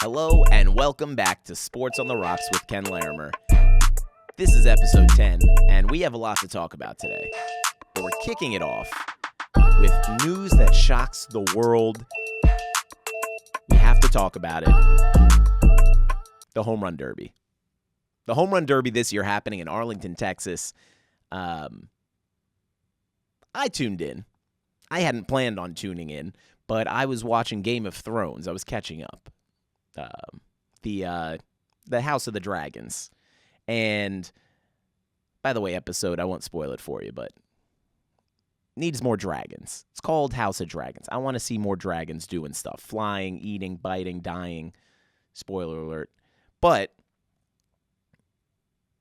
Hello and welcome back to Sports on the Rocks with Ken Larimer. This is episode 10, and we have a lot to talk about today. But we're kicking it off with news that shocks the world. We have to talk about it. The Home Run Derby. The Home Run Derby this year happening in Arlington, Texas. I tuned in. I hadn't planned on tuning in, but I was watching Game of Thrones. I was catching up. The House of the Dragons. And, by the way, episode, I won't spoil it for you, but needs more dragons. It's called House of Dragons. I want to see more dragons doing stuff. Flying, eating, biting, dying. Spoiler alert. But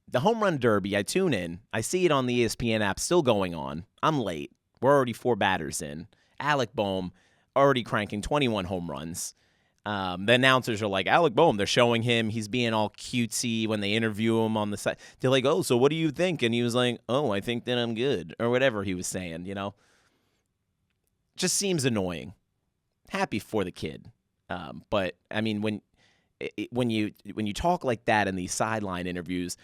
the Home Run Derby, I tune in. I see it on the ESPN app still going on. I'm late. We're already 4 batters in. Alec Boehm already cranking 21 home runs. The announcers are like, Alec Boehm, they're showing him. He's being all cutesy when they interview him on the side. They're like, oh, so what do you think? And he was like, oh, I think that I'm good. Or whatever he was saying, you know. Just seems annoying. Happy for the kid. But, I mean, when you talk like that in these sideline interviews,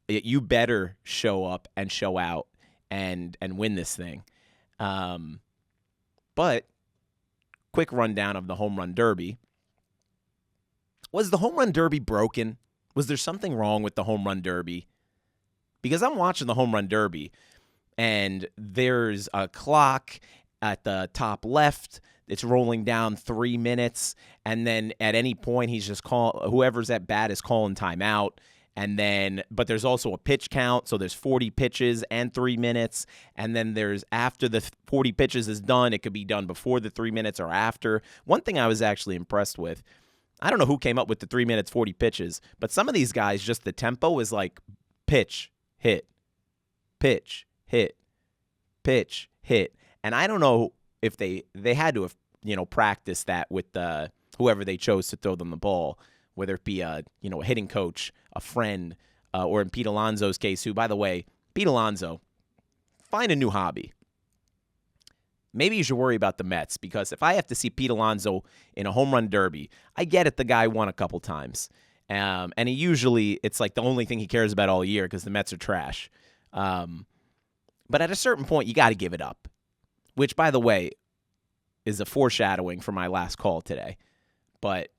you better show up and show out and win this thing. But, quick rundown of the Home Run Derby. Was the Home Run Derby broken? Was there something wrong with the Home Run Derby? Because I'm watching the Home Run Derby, and there's a clock at the top left. It's rolling down 3 minutes, and then at any point, he's just whoever's at bat is calling timeout. And then, but there's also a pitch count, so there's 40 pitches and 3 minutes. And then there's, after the 40 pitches is done, it could be done before the 3 minutes or after. One thing I was actually impressed with, I don't know who came up with the 3 minutes, 40 pitches, but some of these guys, just the tempo is like pitch, hit, pitch, hit, pitch, hit. And I don't know if they had to have, practiced that with whoever they chose to throw them the ball, whether it be a hitting coach, a friend, or in Pete Alonso's case, who, by the way, Pete Alonso, find a new hobby. Maybe you should worry about the Mets, because if I have to see Pete Alonso in a home run derby, I get it, the guy won a couple times. And it's like the only thing he cares about all year because the Mets are trash. But at a certain point, you got to give it up, which, by the way, is a foreshadowing for my last call today. But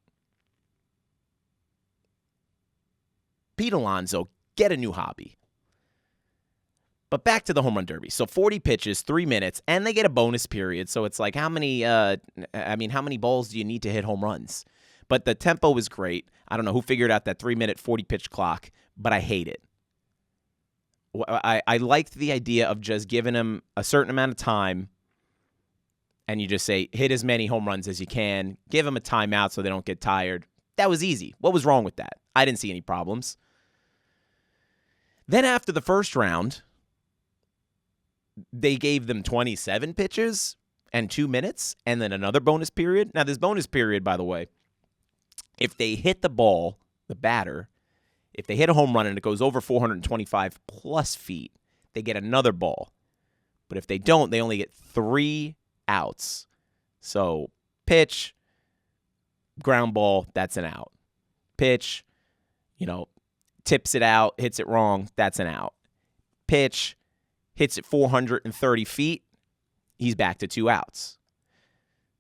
Pete Alonso, get a new hobby. But back to the Home Run Derby. So 40 pitches, 3 minutes, and they get a bonus period. So it's like, how many balls do you need to hit home runs? But the tempo was great. I don't know who figured out that 3-minute, 40-pitch clock, but I hate it. I liked the idea of just giving him a certain amount of time, and you just say, hit as many home runs as you can. Give them a timeout so they don't get tired. That was easy. What was wrong with that? I didn't see any problems. Then after the first round, they gave them 27 pitches and 2 minutes and then another bonus period. Now, this bonus period, by the way, if they hit the ball, the batter, if they hit a home run and it goes over 425 plus feet, they get another ball. But if they don't, they only get 3 outs. So pitch, ground ball, that's an out. Pitch, tips it out, hits it wrong, that's an out. Pitch, hits it 430 feet, he's back to 2 outs.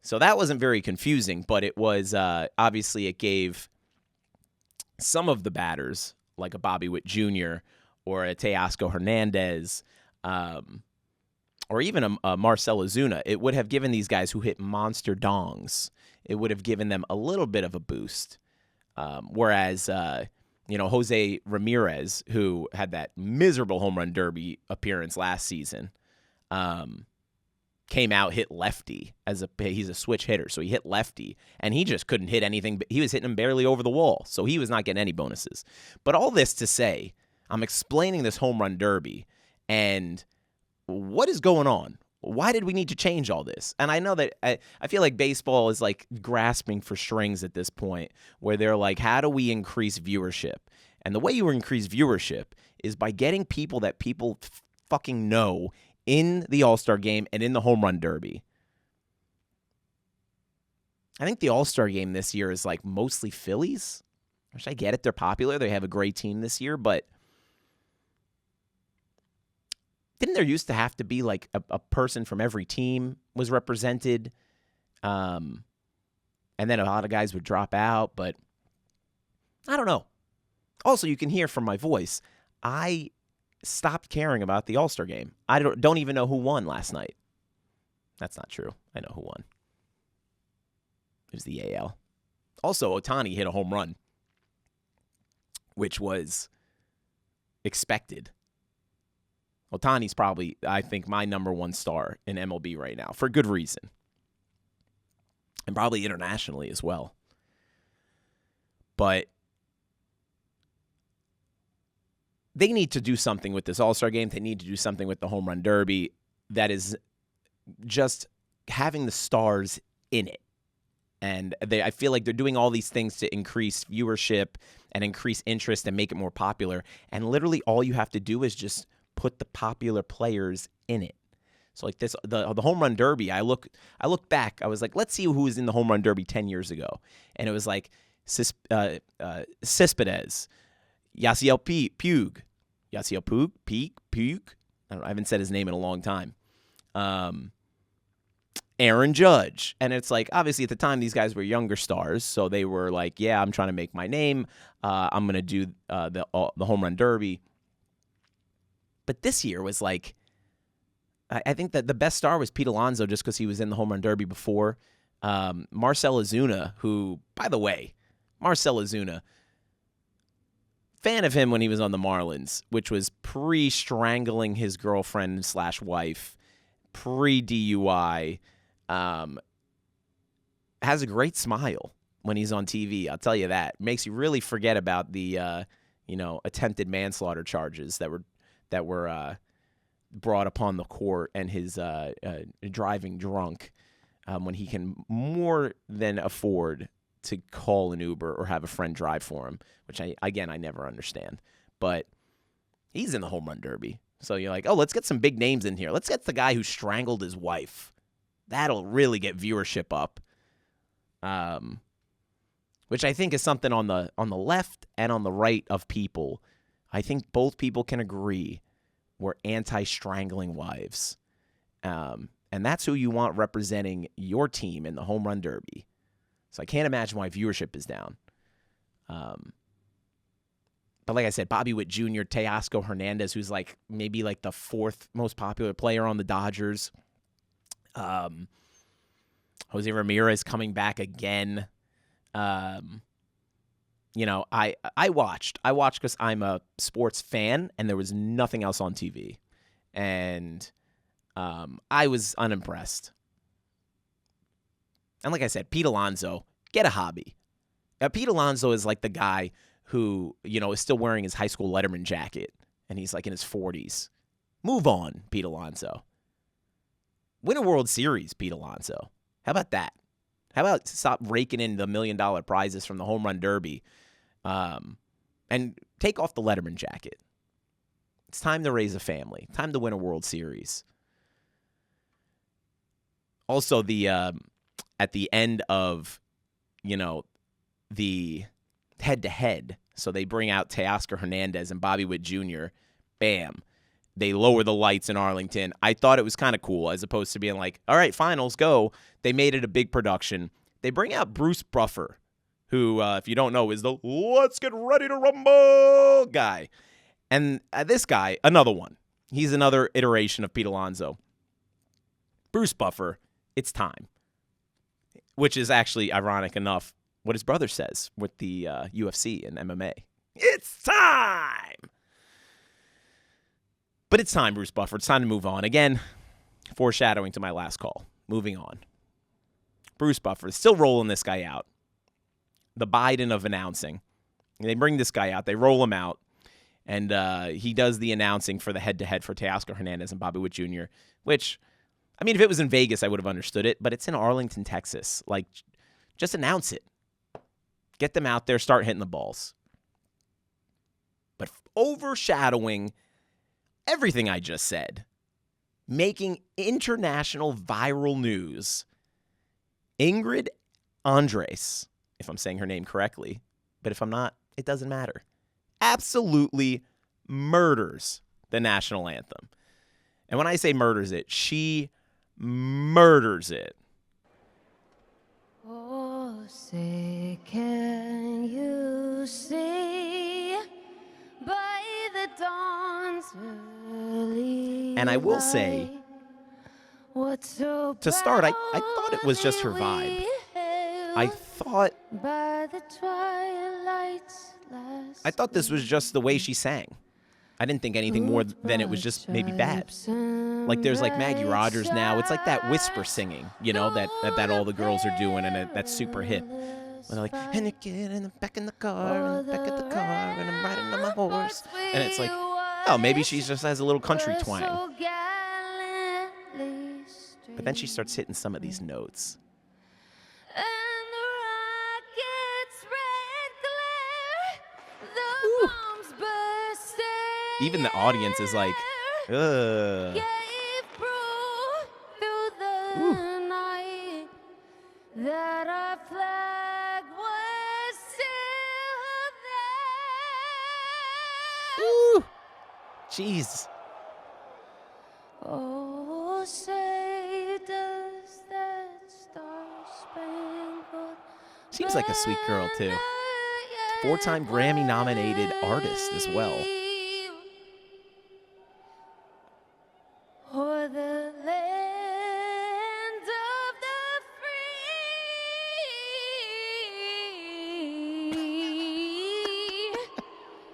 So that wasn't very confusing, but it was, obviously it gave some of the batters, like a Bobby Witt Jr. or a Teoscar Hernandez, or even a Marcell Ozuna, it would have given these guys who hit monster dongs, it would have given them a little bit of a boost. Whereas, Jose Ramirez, who had that miserable home run derby appearance last season, came out, hit lefty he's a switch hitter, so he hit lefty, and he just couldn't hit anything. He was hitting him barely over the wall, so he was not getting any bonuses. But all this to say, I'm explaining this home run derby, and what is going on? Why did we need to change all this? And I know that I feel like baseball is like grasping for strings at this point, where they're like, how do we increase viewership? And the way you increase viewership is by getting people that people fucking know in the All-Star game and in the Home Run Derby. I think the All-Star game this year is like mostly Phillies. Which I get it. They're popular. They have a great team this year, but didn't there used to have to be like a person from every team was represented? And then a lot of guys would drop out, but I don't know. Also, you can hear from my voice, I stopped caring about the All-Star game. I don't even know who won last night. That's not true. I know who won. It was the AL. Also, Ohtani hit a home run, which was expected. Ohtani's probably, I think, my number one star in MLB right now, for good reason. And probably internationally as well. But they need to do something with this All-Star game. They need to do something with the Home Run Derby that is just having the stars in it. And I feel like they're doing all these things to increase viewership and increase interest and make it more popular. And literally all you have to do is just put the popular players in it. So like this, the Home Run Derby, I look back, I was like, let's see who was in the Home Run Derby 10 years ago. And it was like Cespedes, Yasiel Puig. I haven't said his name in a long time. Aaron Judge. And it's like, obviously at the time, these guys were younger stars. So they were like, yeah, I'm trying to make my name. I'm going to do the Home Run Derby. But this year was like, I think that the best star was Pete Alonso just because he was in the Home Run Derby before. Marcell Ozuna, who, by the way, Marcell Ozuna, fan of him when he was on the Marlins, which was pre-strangling his girlfriend/wife, pre-DUI, has a great smile when he's on TV. I'll tell you that. Makes you really forget about the attempted manslaughter charges that were brought upon the court and his driving drunk when he can more than afford to call an Uber or have a friend drive for him, which I never understand. But he's in the Home Run Derby. So you're like, oh, let's get some big names in here. Let's get the guy who strangled his wife. That'll really get viewership up. Which I think is something on the left and on the right of people. I think both people can agree we're anti-strangling wives. And that's who you want representing your team in the Home Run Derby. So I can't imagine why viewership is down. But like I said, Bobby Witt Jr., Teoscar Hernandez, who's like maybe like the fourth most popular player on the Dodgers. Jose Ramirez coming back again. I watched because I'm a sports fan, and there was nothing else on TV. And I was unimpressed. And like I said, Pete Alonso, get a hobby. Pete Alonso is like the guy who, is still wearing his high school Letterman jacket, and he's like in his 40s. Move on, Pete Alonso. Win a World Series, Pete Alonso. How about that? How about stop raking in the $1 million prizes from the Home Run Derby and take off the Letterman jacket? It's time to raise a family. Time to win a World Series. Also, at the end of, the head-to-head, so they bring out Teoscar Hernandez and Bobby Witt Jr., bam. They lower the lights in Arlington. I thought it was kind of cool, as opposed to being like, all right, finals, go. They made it a big production. They bring out Bruce Buffer, who, if you don't know, is the let's get ready to rumble guy. And this guy, another one. He's another iteration of Pete Alonso. Bruce Buffer, it's time. Which is actually, ironic enough, what his brother says with the UFC and MMA. It's time! But it's time, Bruce Buffer. It's time to move on. Again, foreshadowing to my last call. Moving on. Bruce Buffer is still rolling this guy out. The Biden of announcing. They bring this guy out. They roll him out. And he does the announcing for the head-to-head for Teoscar Hernandez and Bobby Witt Jr., which, I mean, if it was in Vegas, I would have understood it. But it's in Arlington, Texas. Like, just announce it. Get them out there. Start hitting the balls. But overshadowing everything I just said, making international viral news, Ingrid Andress, if I'm saying her name correctly, but if I'm not, it doesn't matter, absolutely murders the national anthem. And when I say murders it, she murders it. Oh, say, can you see by the dawn's early And I will say, to start, I thought it was just her vibe. I thought this was just the way she sang. I didn't think anything more than it was just maybe bad. Like there's like Maggie Rogers now. It's like that whisper singing, you know, that all the girls are doing, and that's super hip. And they're like, and you get in the back in the car, and the back of the car, and I'm riding on my horse. And it's like, oh, maybe she just has a little country twang. But then she starts hitting some of these notes. Ooh. Even the audience is like, ugh. Ooh. Jeez. Oh, say does that star-spangled seems like a sweet girl too. 4-time Grammy-nominated artist as well. Or the land of the free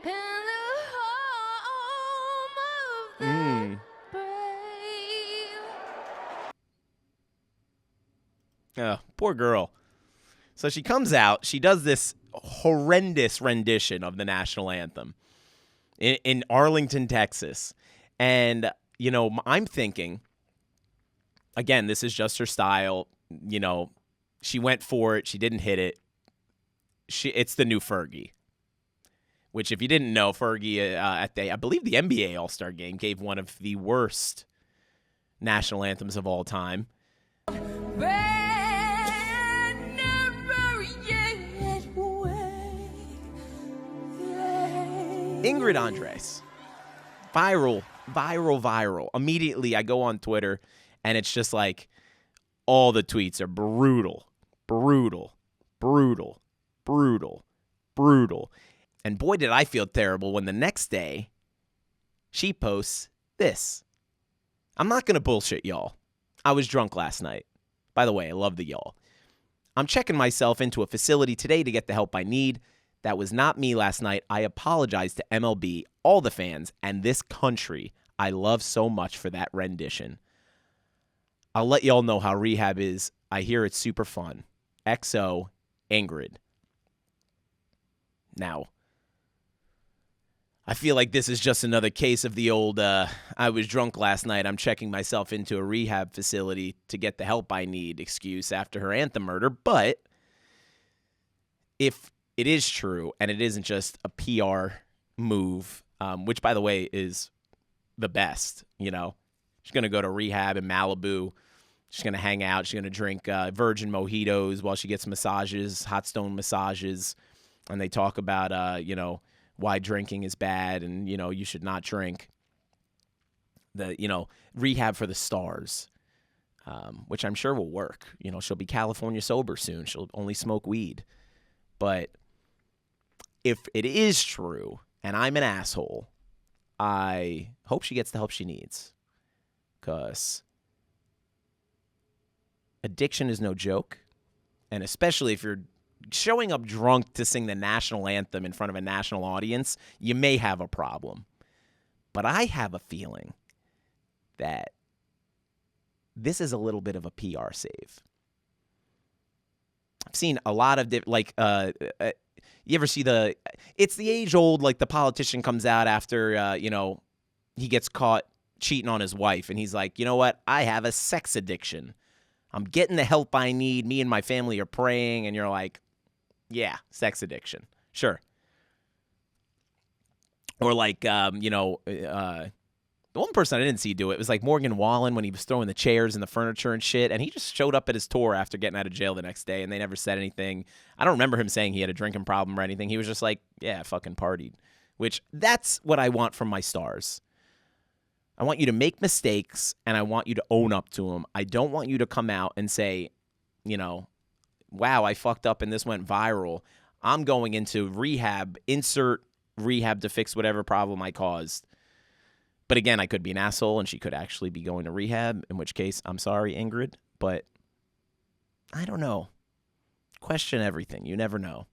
and the home of the brave. Oh, poor girl. So she comes out, she does this horrendous rendition of the national anthem in Arlington, Texas. And, you know, I'm thinking, again, this is just her style. You know, she went for it. She didn't hit it. It's the new Fergie, which if you didn't know, Fergie at I believe the NBA All-Star game gave one of the worst national anthems of all time. Ingrid Andress. Viral. Immediately, I go on Twitter, and it's just like all the tweets are brutal. And boy, did I feel terrible when the next day she posts this. I'm not going to bullshit y'all. I was drunk last night. By the way, I love the y'all. I'm checking myself into a facility today to get the help I need. That was not me last night. I apologize to MLB, all the fans, and this country I love so much for that rendition. I'll let y'all know how rehab is. I hear it's super fun. XO, Ingrid. Now, I feel like this is just another case of the old, I was drunk last night, I'm checking myself into a rehab facility to get the help I need excuse after her anthem murder. But if it is true, and it isn't just a PR move, which, by the way, is the best, you know. She's going to go to rehab in Malibu. She's going to hang out. She's going to drink virgin mojitos while she gets massages, hot stone massages. And they talk about, you know, why drinking is bad and, you know, you should not drink. The, you know, rehab for the stars, which I'm sure will work. You know, she'll be California sober soon. She'll only smoke weed. But if it is true and I'm an asshole, I hope she gets the help she needs, because addiction is no joke, and especially if you're showing up drunk to sing the national anthem in front of a national audience, you may have a problem. But I have a feeling that this is a little bit of a PR save. I've seen a lot of you ever see it's the age old, like the politician comes out after, you know, he gets caught cheating on his wife. And he's like, you know what? I have a sex addiction. I'm getting the help I need. Me and my family are praying. And you're like, yeah, sex addiction. Sure. Or like, you know, The one person I didn't see do it was like Morgan Wallen when he was throwing the chairs and the furniture and shit, and he just showed up at his tour after getting out of jail the next day, and they never said anything. I don't remember him saying he had a drinking problem or anything. He was just like, yeah, I fucking partied, which that's what I want from my stars. I want you to make mistakes, and I want you to own up to them. I don't want you to come out and say, you know, wow, I fucked up and this went viral. I'm going into rehab, insert rehab to fix whatever problem I caused. But again, I could be an asshole and she could actually be going to rehab, in which case, I'm sorry, Ingrid, but I don't know. Question everything. You never know.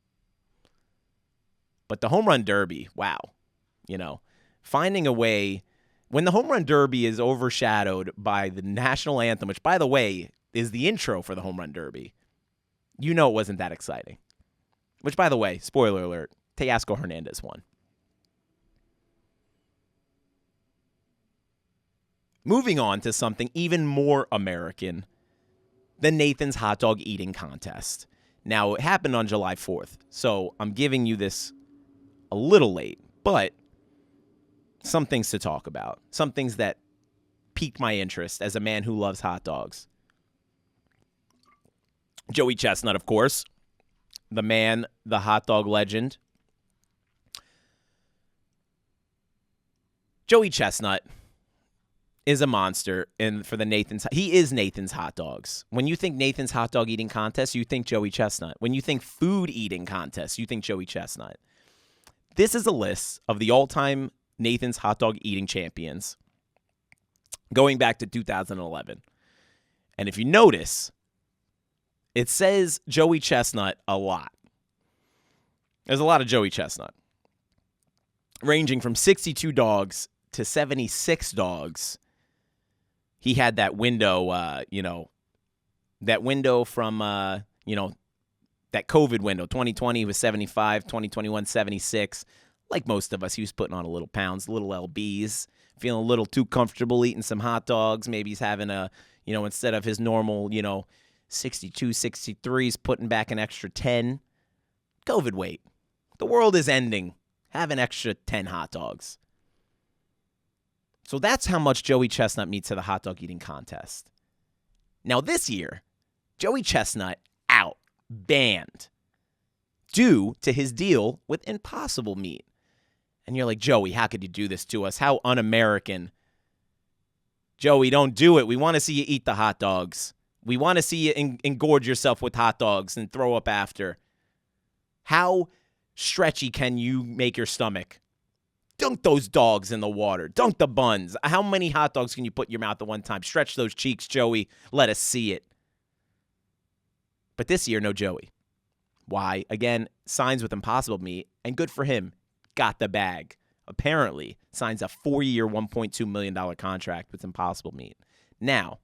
But the home run derby, wow. You know, finding a way, when the home run derby is overshadowed by the national anthem, which, by the way, is the intro for the home run derby, you know it wasn't that exciting. Which, by the way, spoiler alert, Teoscar Hernandez won. Moving on to something even more American, the Nathan's Hot Dog Eating Contest. Now, it happened on July 4th, so I'm giving you this a little late, but some things to talk about. Some things that piqued my interest as a man who loves hot dogs. Joey Chestnut, of course. The man, the hot dog legend. Joey Chestnut is a monster, and for the he is Nathan's Hot Dogs. When you think Nathan's Hot Dog Eating Contest, you think Joey Chestnut. When you think food eating contest, you think Joey Chestnut. This is a list of the all-time Nathan's Hot Dog Eating champions going back to 2011. And if you notice, it says Joey Chestnut a lot. There's a lot of Joey Chestnut, ranging from 62 dogs to 76 dogs. He had that window, that window from, that COVID window. 2020 was 75, 2021 76. Like most of us, he was putting on a little pounds, little LBs, feeling a little too comfortable eating some hot dogs. Maybe he's having instead of his normal, 62, 63s, putting back an extra 10. COVID weight. The world is ending. Have an extra 10 hot dogs. So that's how much Joey Chestnut means to the hot dog eating contest. Now this year, Joey Chestnut out, banned, due to his deal with Impossible Meat. And you're like, Joey, how could you do this to us? How un-American. Joey, don't do it. We want to see you eat the hot dogs. We want to see you engorge yourself with hot dogs and throw up after. How stretchy can you make your stomach? Dunk those dogs in the water. Dunk the buns. How many hot dogs can you put in your mouth at one time? Stretch those cheeks, Joey. Let us see it. But this year, no Joey. Why? Again, signs with Impossible Meat, and good for him. Got the bag. Apparently, signs a 4-year, $1.2 million contract with Impossible Meat. Now,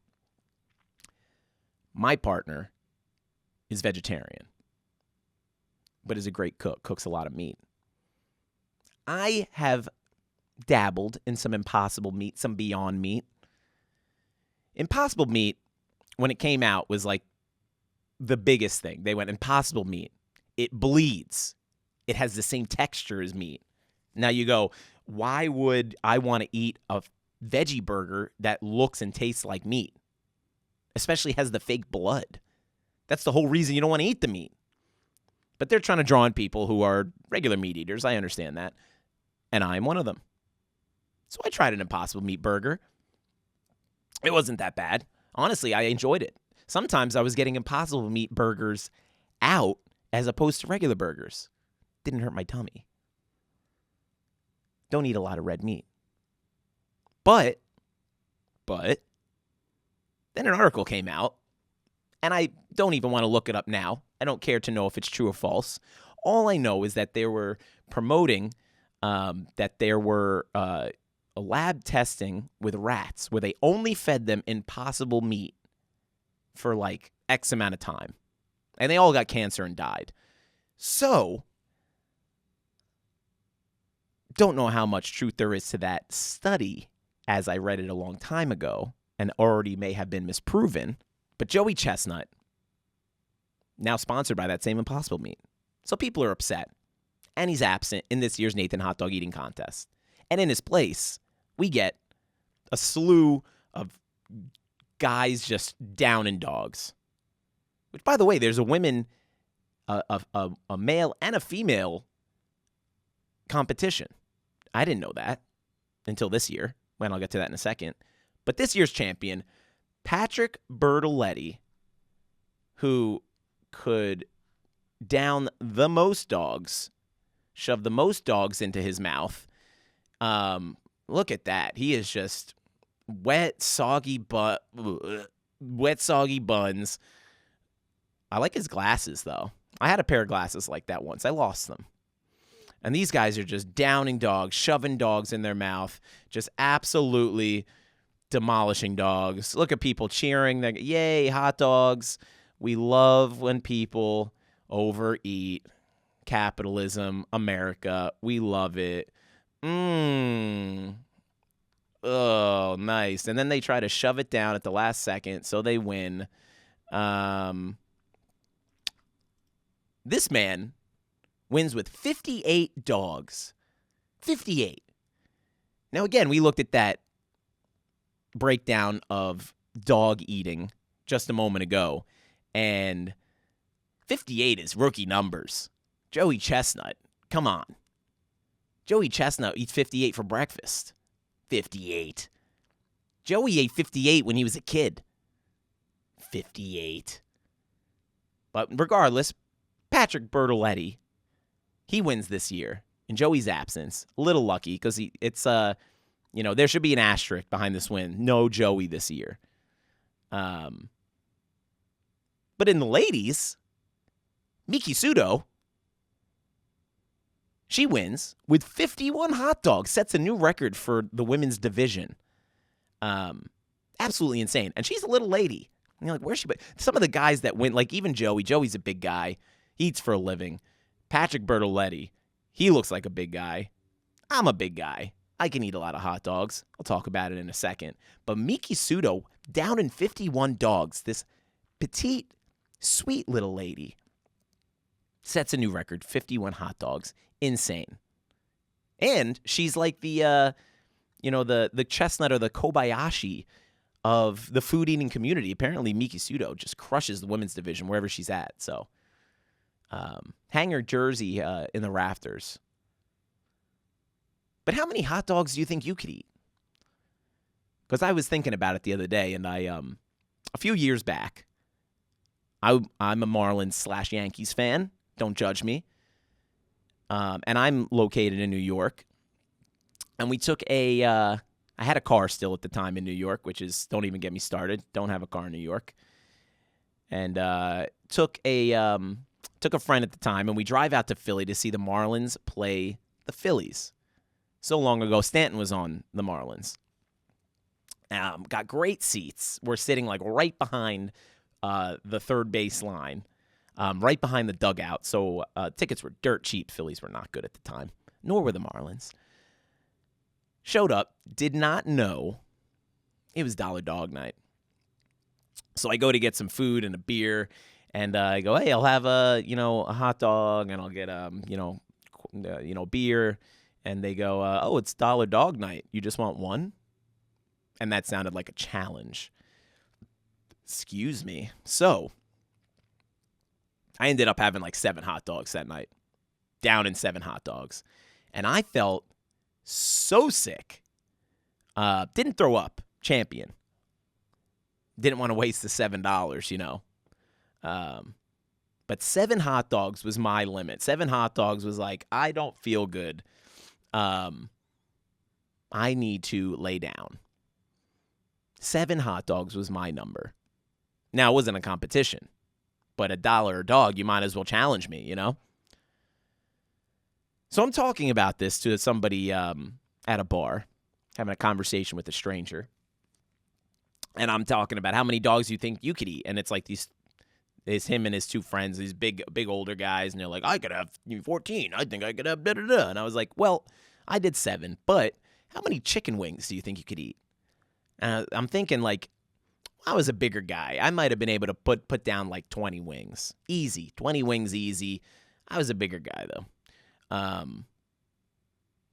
my partner is vegetarian, but is a great cook. Cooks a lot of meat. I have dabbled in some Impossible Meat, some Beyond Meat. Impossible Meat, when it came out, was like the biggest thing. They went, Impossible Meat. It bleeds. It has the same texture as meat. Now you go, why would I want to eat a veggie burger that looks and tastes like meat? Especially has the fake blood. That's the whole reason you don't want to eat the meat. But they're trying to draw in people who are regular meat eaters. I understand that. And I'm one of them. So I tried an Impossible Meat burger. It wasn't that bad. Honestly, I enjoyed it. Sometimes I was getting Impossible Meat burgers out as opposed to regular burgers. Didn't hurt my tummy. Don't eat a lot of red meat. But, then an article came out, and I don't even want to look it up now. I don't care to know if it's true or false. All I know is that they were promoting that there were a lab testing with rats where they only fed them Impossible Meat for like X amount of time. And they all got cancer and died. So, don't know how much truth there is to that study, as I read it a long time ago and already may have been misproven. But Joey Chestnut, now sponsored by that same Impossible Meat. So people are upset. And he's absent in this year's Nathan Hot Dog Eating Contest. And in his place, we get a slew of guys just downing dogs. Which, by the way, there's a male and a female competition. I didn't know that until this year, when I'll get to that in a second. But this year's champion, Patrick Bertoletti, who could down the most dogs, shove the most dogs into his mouth. Look at that. He is just wet, soggy buns. I like his glasses, though. I had a pair of glasses like that once. I lost them. And these guys are just downing dogs, shoving dogs in their mouth, just absolutely demolishing dogs. Look at people cheering. They're, yay, hot dogs. We love when people overeat. Capitalism, America. We love it. Oh, nice. And then they try to shove it down at the last second, so they win. This man wins with 58 dogs. 58. Now, again, we looked at that breakdown of dog eating just a moment ago, and 58 is rookie numbers. Joey Chestnut, come on. Joey Chestnut eats 58 for breakfast. 58. Joey ate 58 when he was a kid. 58. But regardless, Patrick Bertoletti, he wins this year in Joey's absence. A little lucky because there should be an asterisk behind this win. No Joey this year. But in the ladies, Miki Sudo, she wins with 51 hot dogs, sets a new record for the women's division. Absolutely insane. And she's a little lady. And you're like, where's she? Some of the guys that win, like even Joey's a big guy. He eats for a living. Patrick Bertoletti, he looks like a big guy. I'm a big guy. I can eat a lot of hot dogs. I'll talk about it in a second. But Miki Sudo, down in 51 dogs, this petite, sweet little lady, sets a new record, 51 hot dogs. Insane. And she's like the chestnut or the Kobayashi of the food eating community. Apparently, Miki Sudo just crushes the women's division wherever she's at. So, hang her jersey in the rafters. But how many hot dogs do you think you could eat? Because I was thinking about it the other day, and a few years back, I'm a Marlins / Yankees fan. Don't judge me. And I'm located in New York. And we took I had a car still at the time in New York, which is, don't even get me started. Don't have a car in New York. And took a friend at the time, and we drive out to Philly to see the Marlins play the Phillies. So long ago, Stanton was on the Marlins. Got great seats. We're sitting like right behind the third base line. Right behind the dugout, so tickets were dirt cheap. Phillies were not good at the time, nor were the Marlins. Showed up, did not know it was Dollar Dog Night. So I go to get some food and a beer, and I go, hey, I'll have a hot dog, and I'll get beer. And they go, oh, it's Dollar Dog Night. You just want one? And that sounded like a challenge. Excuse me. So I ended up having like 7 hot dogs that night, down in 7 hot dogs. And I felt so sick. Didn't throw up, champion. Didn't want to waste the $7, But 7 hot dogs was my limit. 7 hot dogs was like, I don't feel good. I need to lay down. 7 hot dogs was my number. Now, it wasn't a competition. But $1 a dog, you might as well challenge me, So I'm talking about this to somebody at a bar, having a conversation with a stranger. And I'm talking about how many dogs you think you could eat. And it's like it's him and his 2 friends, these big older guys. And they're like, I could have 14. I think I could have da-da-da. And I was like, well, I did 7. But how many chicken wings do you think you could eat? I'm thinking like, I was a bigger guy. I might have been able to put down like 20 wings. Easy. 20 wings easy. I was a bigger guy, though.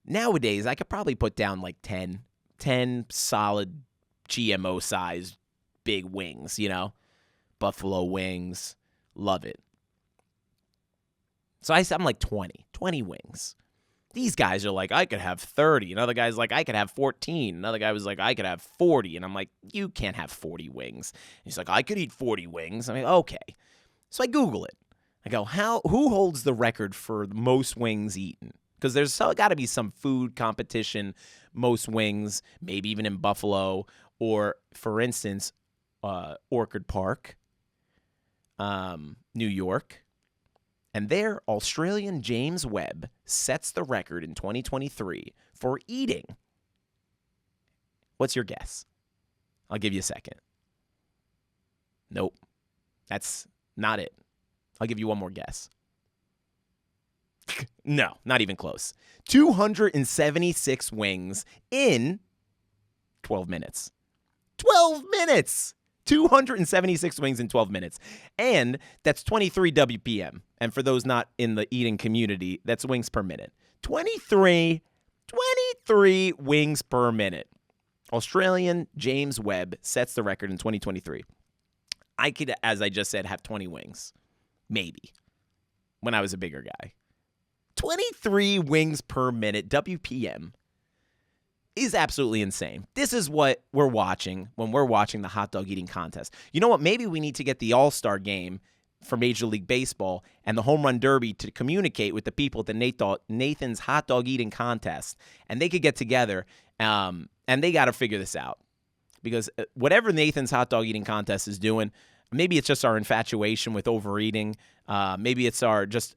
Nowadays, I could probably put down like 10 10 solid GMO-sized big wings, buffalo wings. Love it. So I'm like 20 wings. These guys are like, I could have 30. Another guy's like, I could have 14. Another guy was like, I could have 40. And I'm like, you can't have 40 wings. He's like, I could eat 40 wings. I'm like, okay. So I Google it. I go, who holds the record for the most wings eaten? Because there's got to be some food competition, most wings, maybe even in Buffalo, or, for instance, Orchard Park, New York. And there, Australian James Webb sets the record in 2023 for eating. What's your guess? I'll give you a second. Nope. That's not it. I'll give you one more guess. No, not even close. 276 wings in 12 minutes. 12 minutes! 276 wings in 12 minutes. And that's 23 WPM. And for those not in the eating community, that's wings per minute. 23 wings per minute. Australian James Webb sets the record in 2023. I could, as I just said, have 20 wings. Maybe. When I was a bigger guy. 23 wings per minute, WPM. Is absolutely insane. This is what we're watching when we're watching the hot dog eating contest. You know what? Maybe we need to get the All-Star game for Major League Baseball and the Home Run Derby to communicate with the people at the Nathan's hot dog eating contest, and they could get together, and they got to figure this out. Because whatever Nathan's hot dog eating contest is doing, maybe it's just our infatuation with overeating. Maybe it's our just,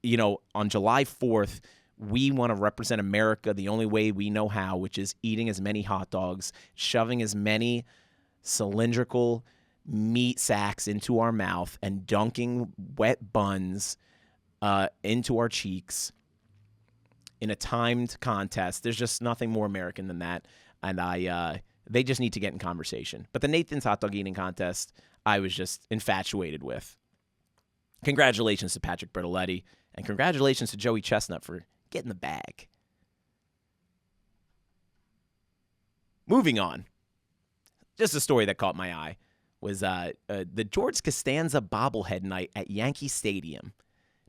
on July 4th, we want to represent America the only way we know how, which is eating as many hot dogs, shoving as many cylindrical meat sacks into our mouth, and dunking wet buns into our cheeks in a timed contest. There's just nothing more American than that, and they just need to get in conversation. But the Nathan's hot dog eating contest, I was just infatuated with. Congratulations to Patrick Bertoletti, and congratulations to Joey Chestnut for getting the bag. Moving on. Just a story that caught my eye was the George Costanza bobblehead night at Yankee Stadium.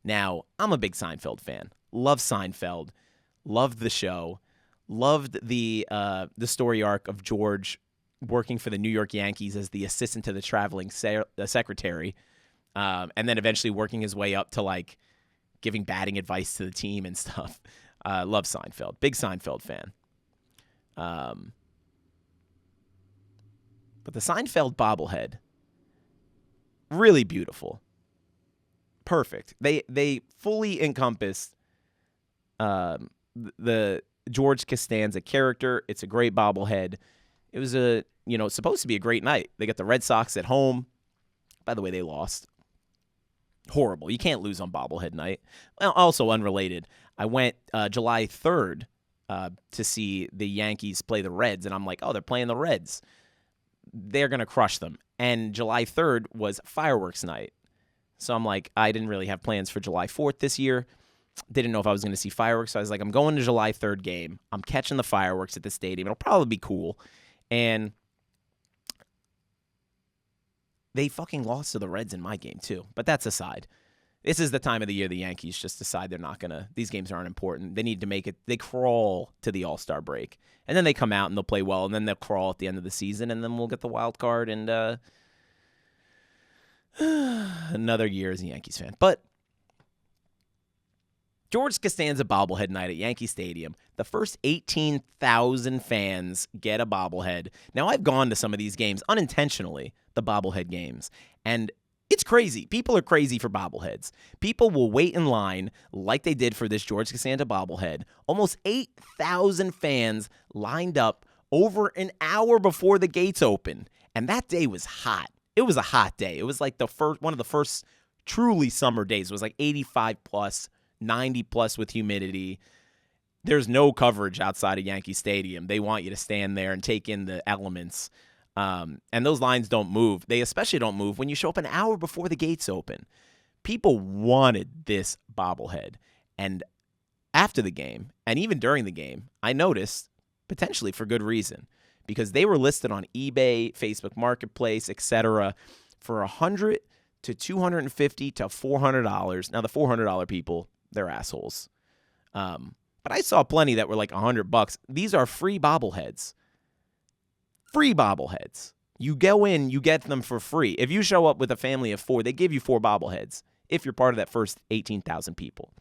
Now, I'm a big Seinfeld fan. Love Seinfeld. Loved the show. Loved the story arc of George working for the New York Yankees as the assistant to the traveling secretary, and then eventually working his way up to like giving batting advice to the team and stuff. Love Seinfeld. Big Seinfeld fan. But the Seinfeld bobblehead, really beautiful. Perfect. They fully encompassed the George Costanza character. It's a great bobblehead. It was supposed to be a great night. They got the Red Sox at home. By the way, they lost. Horrible. You can't lose on bobblehead night. Well, also unrelated, I went July 3rd to see the Yankees play the Reds, and I'm like, oh, they're playing the Reds. They're going to crush them. And July 3rd was fireworks night. So I'm like, I didn't really have plans for July 4th this year. Didn't know if I was going to see fireworks. So I was like, I'm going to July 3rd game. I'm catching the fireworks at the stadium. It'll probably be cool. And they fucking lost to the Reds in my game, too. But that's aside. This is the time of the year the Yankees just decide they're not going to, these games aren't important. They need to make it, they crawl to the All-Star break. And then they come out and they'll play well, and then they'll crawl at the end of the season, and then we'll get the wild card and another year as a Yankees fan. But George Costanza bobblehead night at Yankee Stadium. The first 18,000 fans get a bobblehead. Now, I've gone to some of these games unintentionally, the bobblehead games, and it's crazy. People are crazy for bobbleheads. People will wait in line like they did for this George Costanza bobblehead. Almost 8,000 fans lined up over an hour before the gates open, and that day was hot. It was a hot day. It was like one of the first truly summer days. It was like 85 plus, 90 plus with humidity. There's no coverage outside of Yankee Stadium. They want you to stand there and take in the elements. And those lines don't move. They especially don't move when you show up an hour before the gates open. People wanted this bobblehead. And after the game, and even during the game, I noticed potentially for good reason, because they were listed on eBay, Facebook Marketplace, etc., for $100 to $250 to $400. Now the $400 people, they're assholes. But I saw plenty that were like $100. These are free bobbleheads. Free bobbleheads. You go in, you get them for free. If you show up with a family of 4, they give you 4 bobbleheads if you're part of that first 18,000 people.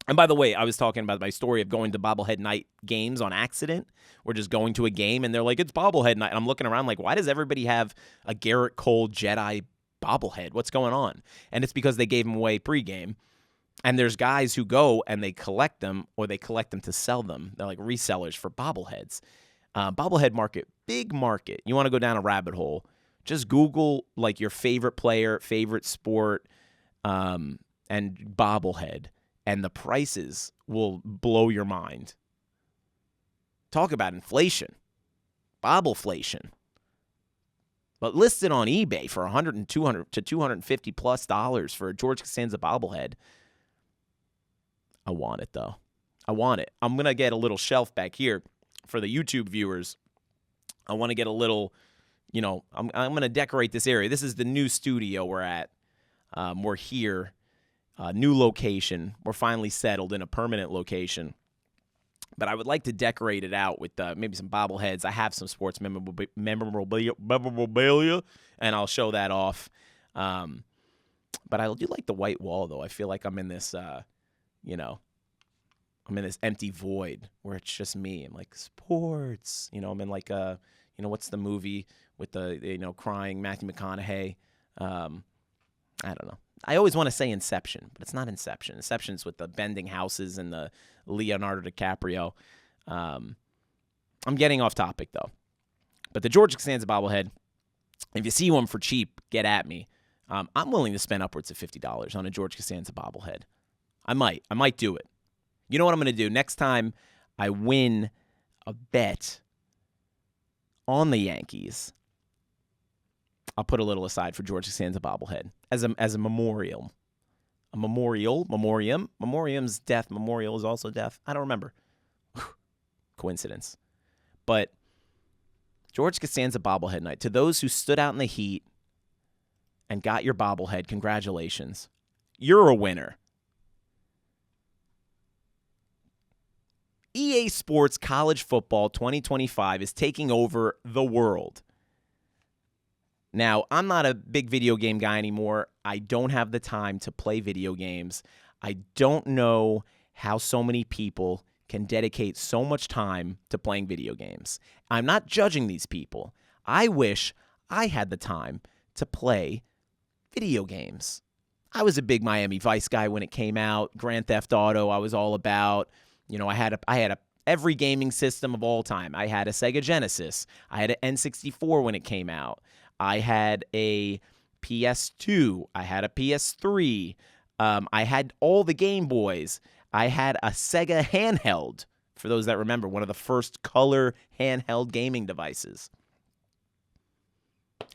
And by the way, I was talking about my story of going to bobblehead night games on accident. We're just going to a game, and they're like, it's bobblehead night. And I'm looking around like, why does everybody have a Garrett Cole Jedi bobblehead? What's going on? And it's because they gave them away pregame. And there's guys who go and they collect them, or they collect them to sell them. They're like resellers for bobbleheads. Bobblehead market, big market. You want to go down a rabbit hole, just Google like your favorite player, favorite sport, and bobblehead. And the prices will blow your mind. Talk about inflation. Bobbleflation. But listed on eBay for $100 and $200 to $250 plus for a George Costanza bobblehead. I want it, though. I want it. I'm going to get a little shelf back here for the YouTube viewers. I want to get a little, I'm going to decorate this area. This is the new studio we're at. We're here. New location. We're finally settled in a permanent location. But I would like to decorate it out with maybe some bobbleheads. I have some sports memorabilia, and I'll show that off. But I do like the white wall, though. I feel like I'm in this, I'm in this empty void where it's just me. I'm like, sports. I'm in like what's the movie with the, crying Matthew McConaughey? I don't know. I always want to say Inception, but it's not Inception. Inception's with the bending houses and the Leonardo DiCaprio. I'm getting off topic, though. But the George Costanza bobblehead, if you see one for cheap, get at me. I'm willing to spend upwards of $50 on a George Costanza bobblehead. I might do it. You know what I'm going to do? Next time I win a bet on the Yankees, I'll put a little aside for George Costanza bobblehead as a memorial. A memorial? Memoriam? Memoriam's death. Memorial is also death. I don't remember. Coincidence. But George Costanza bobblehead night. To those who stood out in the heat and got your bobblehead, congratulations. You're a winner. EA Sports College Football 2025 is taking over the world. Now, I'm not a big video game guy anymore. I don't have the time to play video games. I don't know how so many people can dedicate so much time to playing video games. I'm not judging these people. I wish I had the time to play video games. I was a big Miami Vice guy when it came out. Grand Theft Auto, I was all about. I had every gaming system of all time. I had a Sega Genesis. I had an N64 when it came out. I had a PS2. I had a PS3. I had all the Game Boys. I had a Sega handheld, for those that remember, one of the first color handheld gaming devices.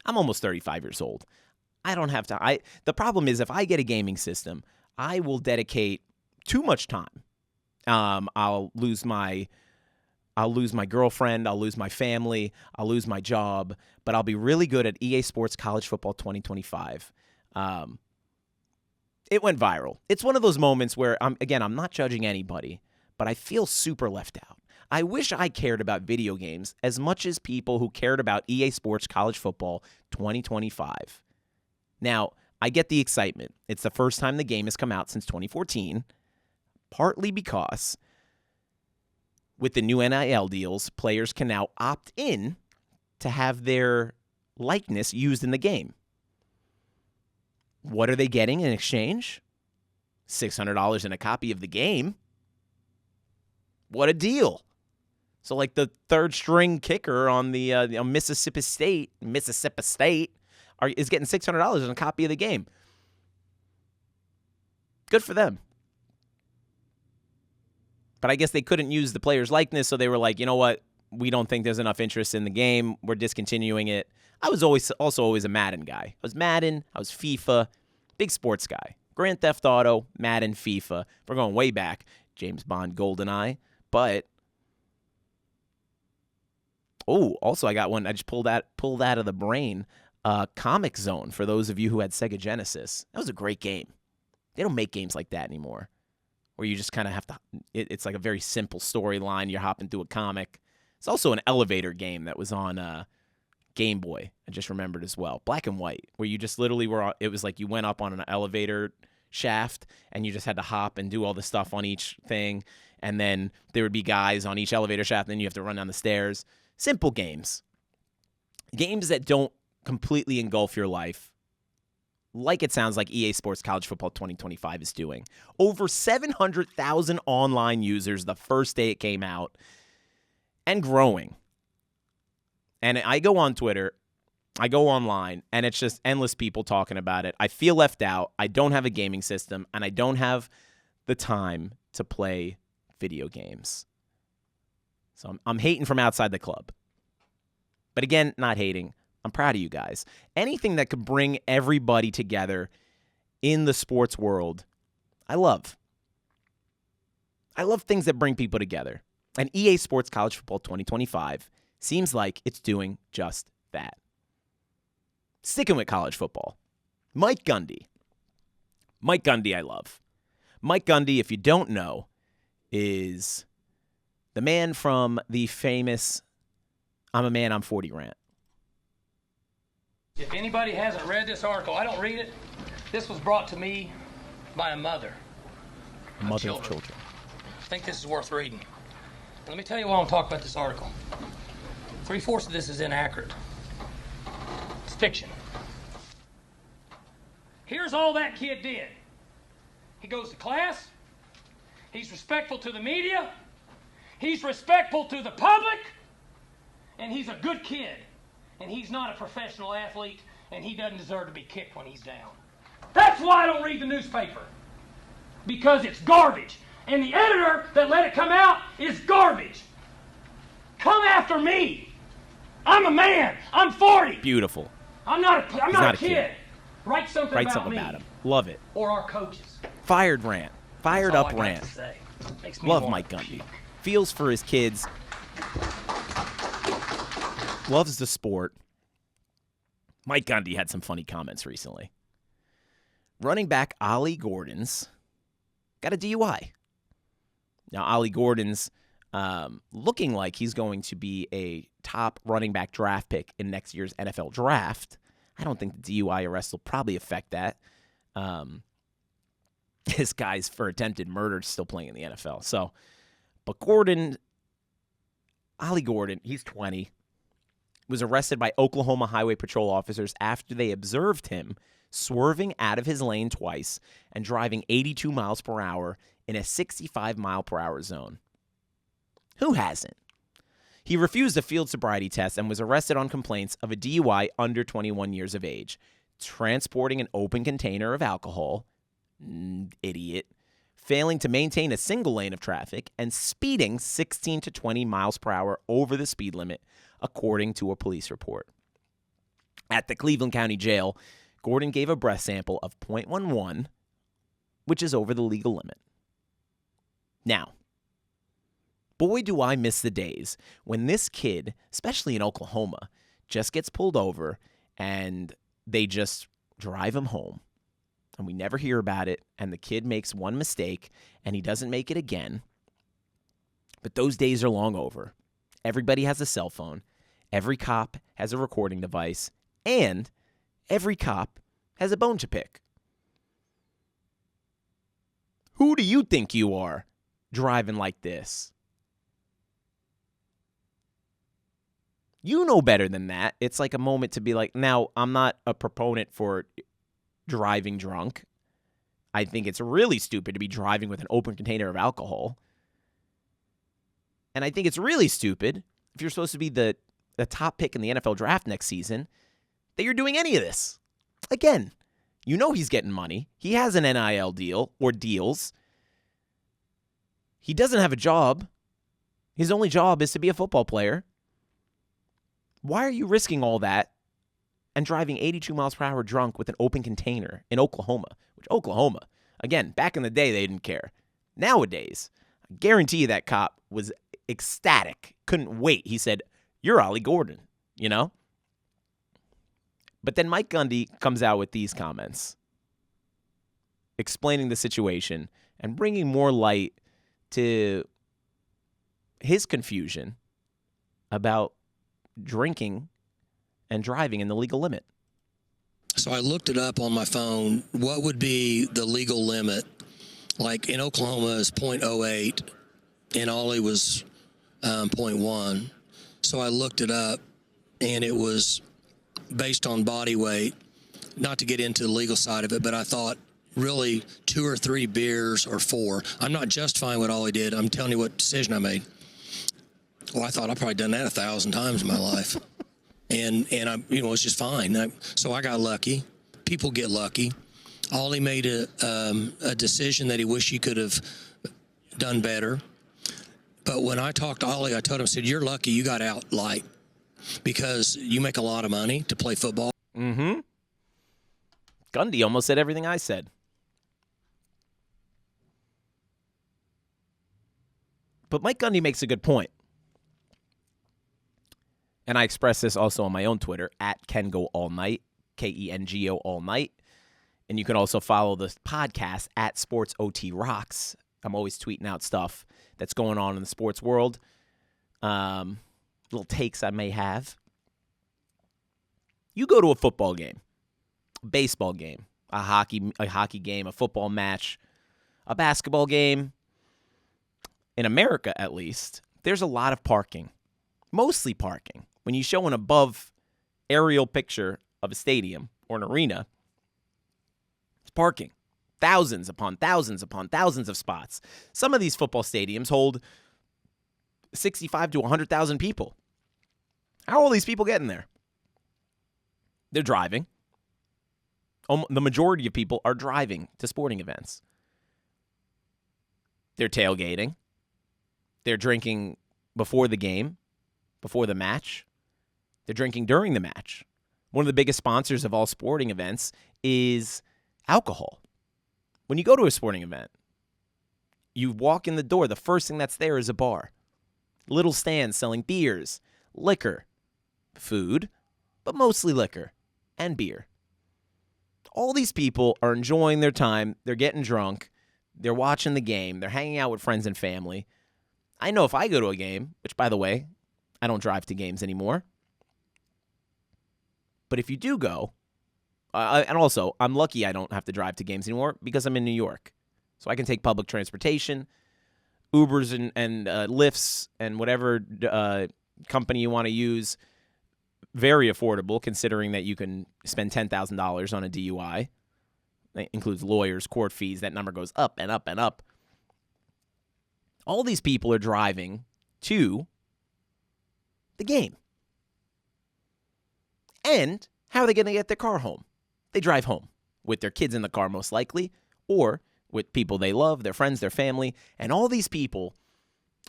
I'm almost 35 years old. I don't have to. The problem is if I get a gaming system, I will dedicate too much time. I'll lose my girlfriend, I'll lose my family, I'll lose my job, but I'll be really good at EA Sports College Football 2025. It went viral. It's one of those moments where, I'm not judging anybody, but I feel super left out. I wish I cared about video games as much as people who cared about EA Sports College Football 2025. Now, I get the excitement. It's the first time the game has come out since 2014, partly because with the new NIL deals, players can now opt in to have their likeness used in the game. What are they getting in exchange? $600 and a copy of the game. What a deal. So like the third string kicker on the Mississippi State is getting $600 and a copy of the game. Good for them. But I guess they couldn't use the player's likeness, so they were like, you know what? We don't think there's enough interest in the game. We're discontinuing it. I was always a Madden guy. I was Madden. I was FIFA. Big sports guy. Grand Theft Auto, Madden, FIFA. We're going way back. James Bond, GoldenEye. But Oh, also I got one. I just pulled out of the brain. Comic Zone, for those of you who had Sega Genesis. That was a great game. They don't make games like that anymore, where you just kind of have to, it's like a very simple storyline. You're hopping through a comic. It's also an elevator game that was on Game Boy. I just remembered as well. Black and white, where you just literally it was like you went up on an elevator shaft and you just had to hop and do all the stuff on each thing. And then there would be guys on each elevator shaft, and then you have to run down the stairs. Simple games. Games that don't completely engulf your life, like it sounds like EA Sports College Football 2025 is doing. Over 700,000 online users the first day it came out, and growing. And I go on Twitter, I go online, and it's just endless people talking about it. I feel left out. I don't have a gaming system, and I don't have the time to play video games. So I'm hating from outside the club. But again, not hating. I'm proud of you guys. Anything that could bring everybody together in the sports world, I love. I love things that bring people together. And EA Sports College Football 2025 seems like it's doing just that. Sticking with college football, Mike Gundy. Mike Gundy I love. Mike Gundy, if you don't know, is the man from the famous I'm a Man, I'm 40 rant. If anybody hasn't read this article, I don't read it. This was brought to me by a mother. Mother of children. I think this is worth reading. Let me tell you why I'm talking about this article. 3/4 of this is inaccurate. It's fiction. Here's all that kid did. He goes to class. He's respectful to the media. He's respectful to the public. And he's a good kid. And he's not a professional athlete, and he doesn't deserve to be kicked when he's down. That's why I don't read the newspaper. Because it's garbage. And the editor that let it come out is garbage. Come after me. I'm a man. I'm 40. Beautiful. I'm not a kid. Write something about me. About him. Love it. Or our coaches. Fired rant. Fired up rant. Makes me Love want Mike to Gundy. puke. Feels for his kids. Loves the sport. Mike Gundy had some funny comments recently. Running back Ollie Gordon's got a DUI. Now, Ollie Gordon's looking like he's going to be a top running back draft pick in next year's NFL draft. I don't think the DUI arrest will probably affect that. This guy's for attempted murder still playing in the NFL. So, but Ollie Gordon, he's 20. Was arrested by Oklahoma Highway Patrol officers after they observed him swerving out of his lane twice and driving 82 miles per hour in a 65 mile per hour zone. Who hasn't? He refused a field sobriety test and was arrested on complaints of a DUI under 21 years of age, transporting an open container of alcohol, idiot, failing to maintain a single lane of traffic, and speeding 16 to 20 miles per hour over the speed limit, according to a police report. At the Cleveland County Jail, Gordon gave a breath sample of .11, which is over the legal limit. Now, boy, do I miss the days when this kid, especially in Oklahoma, just gets pulled over and they just drive him home. And we never hear about it, and the kid makes one mistake, and he doesn't make it again. But those days are long over. Everybody has a cell phone. Every cop has a recording device. And every cop has a bone to pick. Who do you think you are driving like this? You know better than that. It's like a moment to be like, now, I'm not a proponent for driving drunk. I think it's really stupid to be driving with an open container of alcohol. And I think it's really stupid if you're supposed to be the top pick in the NFL draft next season that you're doing any of this. Again, you know he's getting money. He has an NIL deal or deals. He doesn't have a job. His only job is to be a football player. Why are you risking all that and driving 82 miles per hour drunk with an open container in Oklahoma? Which Oklahoma, again, back in the day, they didn't care. Nowadays, I guarantee you that cop was ecstatic. Couldn't wait. He said, You're Ollie Gordon, you know? But then Mike Gundy comes out with these comments explaining the situation and bringing more light to his confusion about drinking and driving in the legal limit. So I looked it up on my phone. What would be the legal limit? Like in Oklahoma is .08, in Ollie was .1. So I looked it up, and it was based on body weight. Not to get into the legal side of it, but I thought really 2 or 3 beers or 4. I'm not justifying what Ollie did. I'm telling you what decision I made. Well, I thought I've probably done that 1,000 times in my life. And I, it's just fine. So I got lucky. People get lucky. Ollie made a decision that he wished he could have done better. But when I talked to Ollie, I told him, I said, you're lucky you got out light because you make a lot of money to play football. Mm-hmm. Gundy almost said everything I said. But Mike Gundy makes a good point. And I express this also on my own Twitter, at KenGoAllNight, KENGO all night. And you can also follow the podcast at SportsOTRocks. I'm always tweeting out stuff that's going on in the sports world. Little takes I may have. You go to a football game, a baseball game, a hockey game, a football match, a basketball game. In America, at least, there's a lot of parking, mostly parking. When you show an above aerial picture of a stadium or an arena, it's parking. Thousands upon thousands upon thousands of spots. Some of these football stadiums hold 65 to 100,000 people. How are all these people getting there? They're driving. The majority of people are driving to sporting events. They're tailgating. They're drinking before the game, before the match. They're drinking during the match. One of the biggest sponsors of all sporting events is alcohol. When you go to a sporting event, you walk in the door, the first thing that's there is a bar. Little stands selling beers, liquor, food, but mostly liquor and beer. All these people are enjoying their time. They're getting drunk. They're watching the game. They're hanging out with friends and family. I know if I go to a game, which, by the way, I don't drive to games anymore. But if you do go, and also, I'm lucky I don't have to drive to games anymore because I'm in New York. So I can take public transportation, Ubers and Lyfts and whatever company you want to use. Very affordable, considering that you can spend $10,000 on a DUI. That includes lawyers, court fees. That number goes up and up and up. All these people are driving to the game. And how are they going to get their car home? They drive home with their kids in the car, most likely, or with people they love, their friends, their family. And all these people,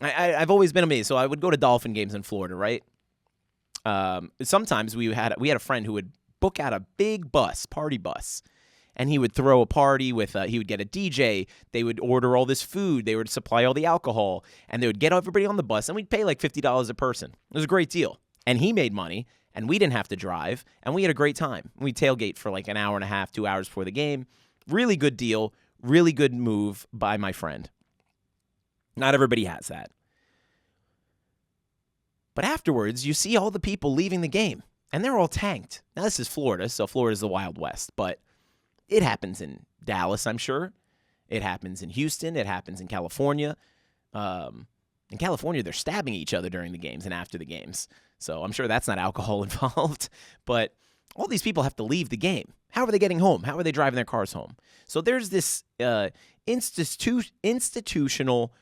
I've always been amazed. So I would go to Dolphin games in Florida, right? Sometimes we had a friend who would book out a big bus, party bus, and he would throw a party with, he would get a DJ, they would order all this food, they would supply all the alcohol, and they would get everybody on the bus, and we'd pay like $50 a person. It was a great deal. And he made money, and we didn't have to drive, and we had a great time. We tailgate for like an hour and a half, 2 hours before the game. Really good deal, really good move by my friend. Not everybody has that. But afterwards, you see all the people leaving the game, and they're all tanked. Now, this is Florida, so Florida's the Wild West, but it happens in Dallas, I'm sure. It happens in Houston. It happens in California. In California, they're stabbing each other during the games and after the games, so I'm sure that's not alcohol involved. But all these people have to leave the game. How are they getting home? How are they driving their cars home? So there's this institutional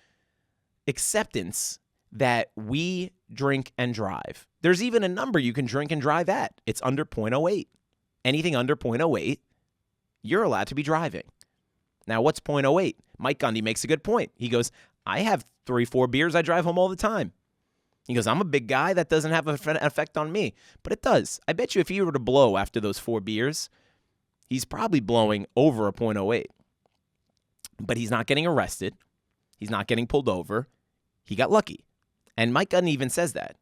acceptance that we drink and drive. There's even a number you can drink and drive at. It's under .08. Anything under .08, you're allowed to be driving. Now, what's .08? Mike Gundy makes a good point. He goes, I have 3-4 beers. I drive home all the time. He goes, I'm a big guy. That doesn't have an effect on me. But it does. I bet you if he were to blow after those 4 beers, he's probably blowing over a .08. But he's not getting arrested. He's not getting pulled over. He got lucky. And Mike Gundy even says that.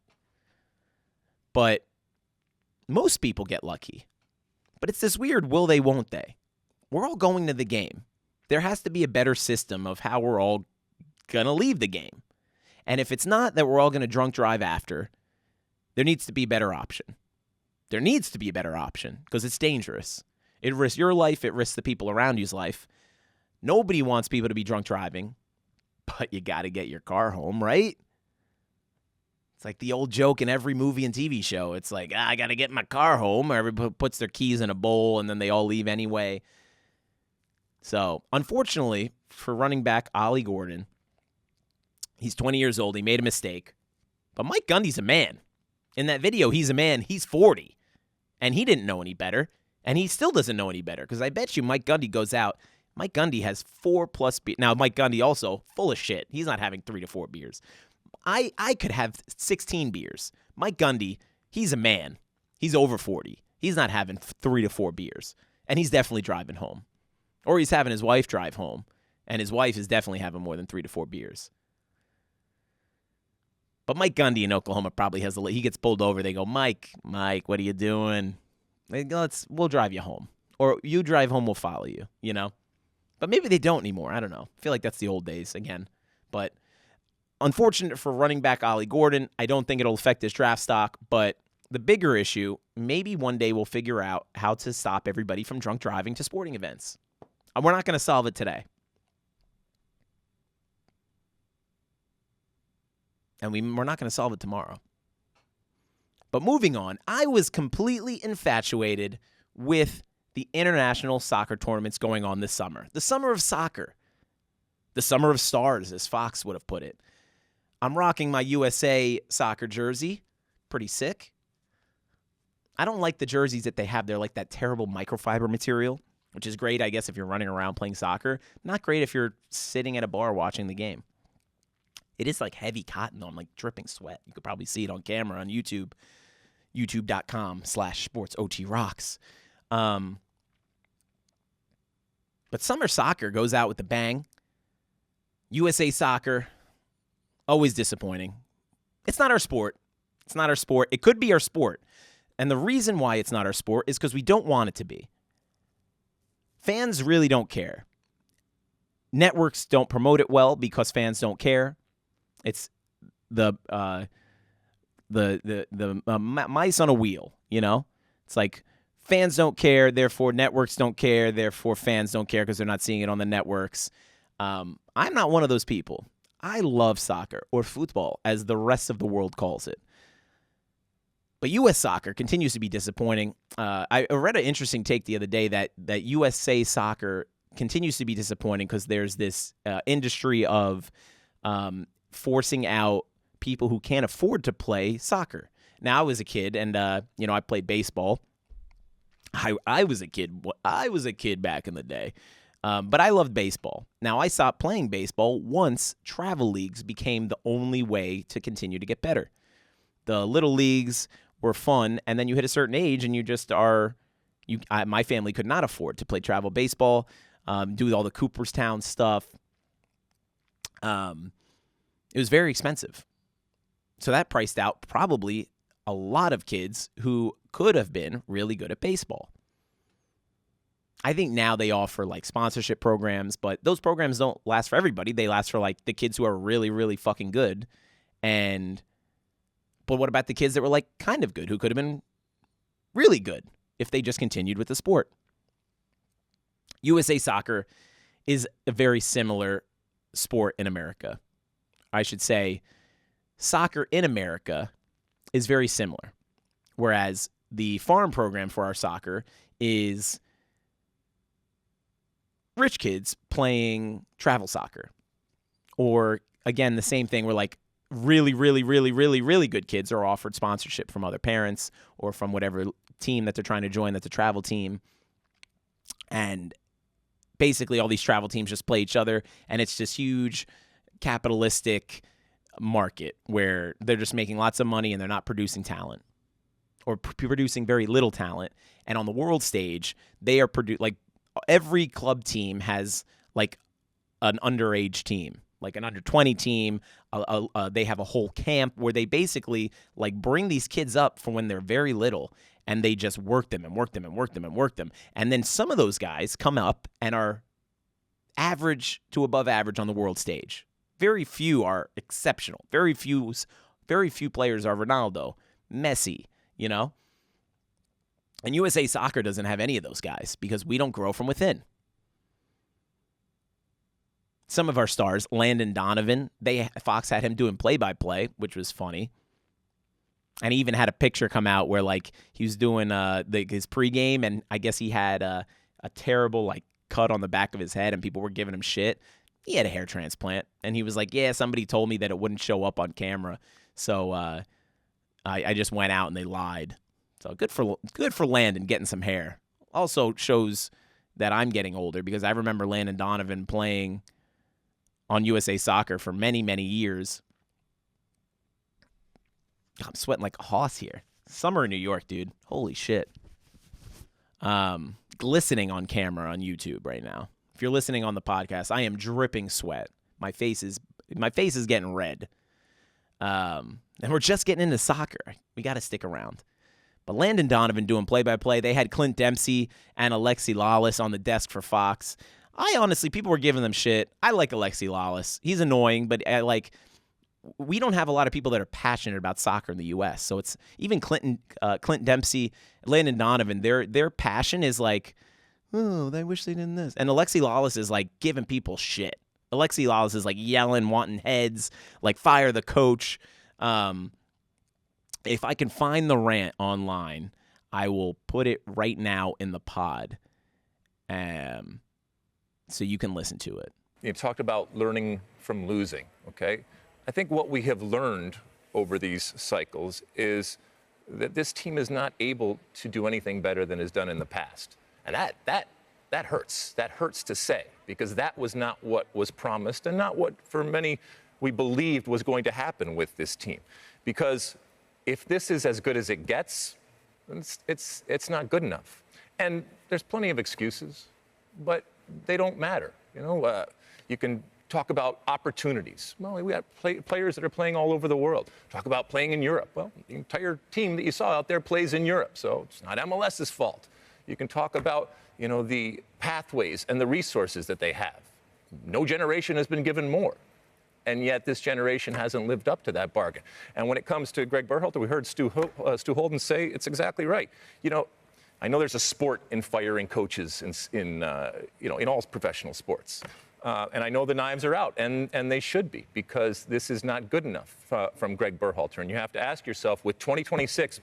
But most people get lucky. But it's this weird will they, won't they. We're all going to the game. There has to be a better system of how we're all going to leave the game. And if it's not that we're all going to drunk drive after, there needs to be a better option. There needs to be a better option because it's dangerous. It risks your life. It risks the people around you's life. Nobody wants people to be drunk driving, but you got to get your car home, right? It's like the old joke in every movie and TV show. It's like, I got to get my car home. Everybody puts their keys in a bowl, and then they all leave anyway. So, unfortunately, for running back Ollie Gordon, he's 20 years old. He made a mistake. But Mike Gundy's a man. In that video, he's a man. He's 40. And he didn't know any better. And he still doesn't know any better. Because I bet you Mike Gundy goes out. Mike Gundy has 4+ beers. Now, Mike Gundy also full of shit. He's not having 3 to 4 beers. I could have 16 beers. Mike Gundy, he's a man. He's over 40. He's not having 3 to 4 beers. And he's definitely driving home. Or he's having his wife drive home. And his wife is definitely having more than 3 to 4 beers. But Mike Gundy in Oklahoma probably has he gets pulled over. They go, Mike, what are you doing? They go, we'll drive you home. Or you drive home, we'll follow you, you know? But maybe they don't anymore. I don't know. I feel like that's the old days again. But unfortunate for running back Ollie Gordon. I don't think it'll affect his draft stock. But the bigger issue, maybe one day we'll figure out how to stop everybody from drunk driving to sporting events. We're not going to solve it today. And we're not going to solve it tomorrow. But moving on, I was completely infatuated with the international soccer tournaments going on this summer. The summer of soccer. The summer of stars, as Fox would have put it. I'm rocking my USA soccer jersey. Pretty sick. I don't like the jerseys that they have. They're like that terrible microfiber material, which is great, I guess, if you're running around playing soccer. Not great if you're sitting at a bar watching the game. It is like heavy cotton, though. I'm like dripping sweat. You could probably see it on camera on YouTube, youtube.com/sportsotrocks. But summer soccer goes out with a bang. USA soccer, always disappointing. It's not our sport. It's not our sport. It could be our sport. And the reason why it's not our sport is because we don't want it to be. Fans really don't care. Networks don't promote it well because fans don't care. It's the mice on a wheel, you know? It's like fans don't care, therefore networks don't care, therefore fans don't care because they're not seeing it on the networks. I'm not one of those people. I love soccer, or football, as the rest of the world calls it. But U.S. soccer continues to be disappointing. I read an interesting take the other day that USA soccer continues to be disappointing because there's this industry of forcing out people who can't afford to play soccer. Now, I was a kid, and I played baseball. I was a kid. I was a kid back in the day, but I loved baseball. Now, I stopped playing baseball once travel leagues became the only way to continue to get better. The little leagues were fun, and then you hit a certain age, and you just are. My family could not afford to play travel baseball, do all the Cooperstown stuff. It was very expensive. So that priced out probably a lot of kids who could have been really good at baseball. I think now they offer like sponsorship programs, but those programs don't last for everybody. They last for like the kids who are really, really fucking good. But what about the kids that were like kind of good, who could have been really good if they just continued with the sport? USA soccer is a very similar sport in America. I should say soccer in America is very similar, whereas the farm program for our soccer is rich kids playing travel soccer. Or, again, the same thing where, like, really, really, really, really, really good kids are offered sponsorship from other parents or from whatever team that they're trying to join that's a travel team. And basically all these travel teams just play each other, and it's this huge capitalistic market where they're just making lots of money and they're not producing talent or producing very little talent. And on the world stage, they are like every club team has like an underage team, like an under-20 team. They have a whole camp where they basically like bring these kids up from when they're very little, and they just work them and work them and work them and work them. And then some of those guys come up and are average to above average on the world stage. Very few are exceptional. Very few players are Ronaldo, Messi, you know? And USA Soccer doesn't have any of those guys because we don't grow from within. Some of our stars, Landon Donovan, Fox had him doing play-by-play, which was funny. And he even had a picture come out where like he was doing his pregame, and I guess he had a terrible like cut on the back of his head, and people were giving him shit. He had a hair transplant, and he was like, "Yeah, somebody told me that it wouldn't show up on camera, so I just went out and they lied." So good for Landon getting some hair. Also shows that I'm getting older because I remember Landon Donovan playing on USA Soccer for many, many years. I'm sweating like a hoss here. Summer in New York, dude. Holy shit. Glistening on camera on YouTube right now. If you're listening on the podcast, I am dripping sweat. My face is getting red. And we're just getting into soccer. We got to stick around. But Landon Donovan doing play-by-play. They had Clint Dempsey and Alexi Lawless on the desk for Fox. People were giving them shit. I like Alexi Lawless. He's annoying, but we don't have a lot of people that are passionate about soccer in the U.S. So it's even Clint Dempsey, Landon Donovan. Their passion is like, oh, they wish they did this. And Alexi Lawless is like giving people shit. Alexi Lawless is like yelling, wanting heads, like fire the coach. If I can find the rant online, I will put it right now in the pod, so you can listen to it. You've talked about learning from losing, okay? I think what we have learned over these cycles is that this team is not able to do anything better than is done in the past. And that hurts. That hurts to say, because that was not what was promised and not what, for many, we believed was going to happen with this team. Because if this is as good as it gets, it's not good enough. And there's plenty of excuses, but they don't matter. You can talk about opportunities. Well, we have players that are playing all over the world. Talk about playing in Europe. Well, the entire team that you saw out there plays in Europe, so it's not MLS's fault. You can talk about, the pathways and the resources that they have. No generation has been given more, and yet this generation hasn't lived up to that bargain. And when it comes to Greg Berhalter, we heard Stu Holden say it's exactly right. I know there's a sport in firing coaches in all professional sports. And I know the knives are out, and they should be, because this is not good enough from Greg Berhalter. And you have to ask yourself, with 2026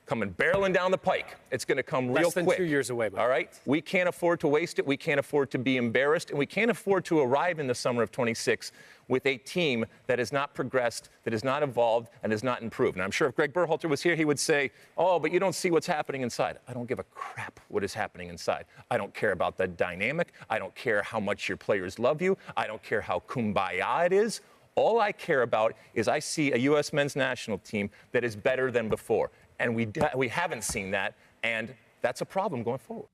coming barreling down the pike, it's going to come real quick. Less than 2 years away. All right? We can't afford to waste it. We can't afford to be embarrassed. And we can't afford to arrive in the summer of 26 with a team that has not progressed, that has not evolved, and has not improved. And I'm sure if Greg Berhalter was here, he would say, oh, but you don't see what's happening inside. I don't give a crap what is happening inside. I don't care about the dynamic. I don't care how much your players love you. I don't care how kumbaya it is. All I care about is I see a U.S. men's national team that is better than before. And we haven't seen that, and that's a problem going forward.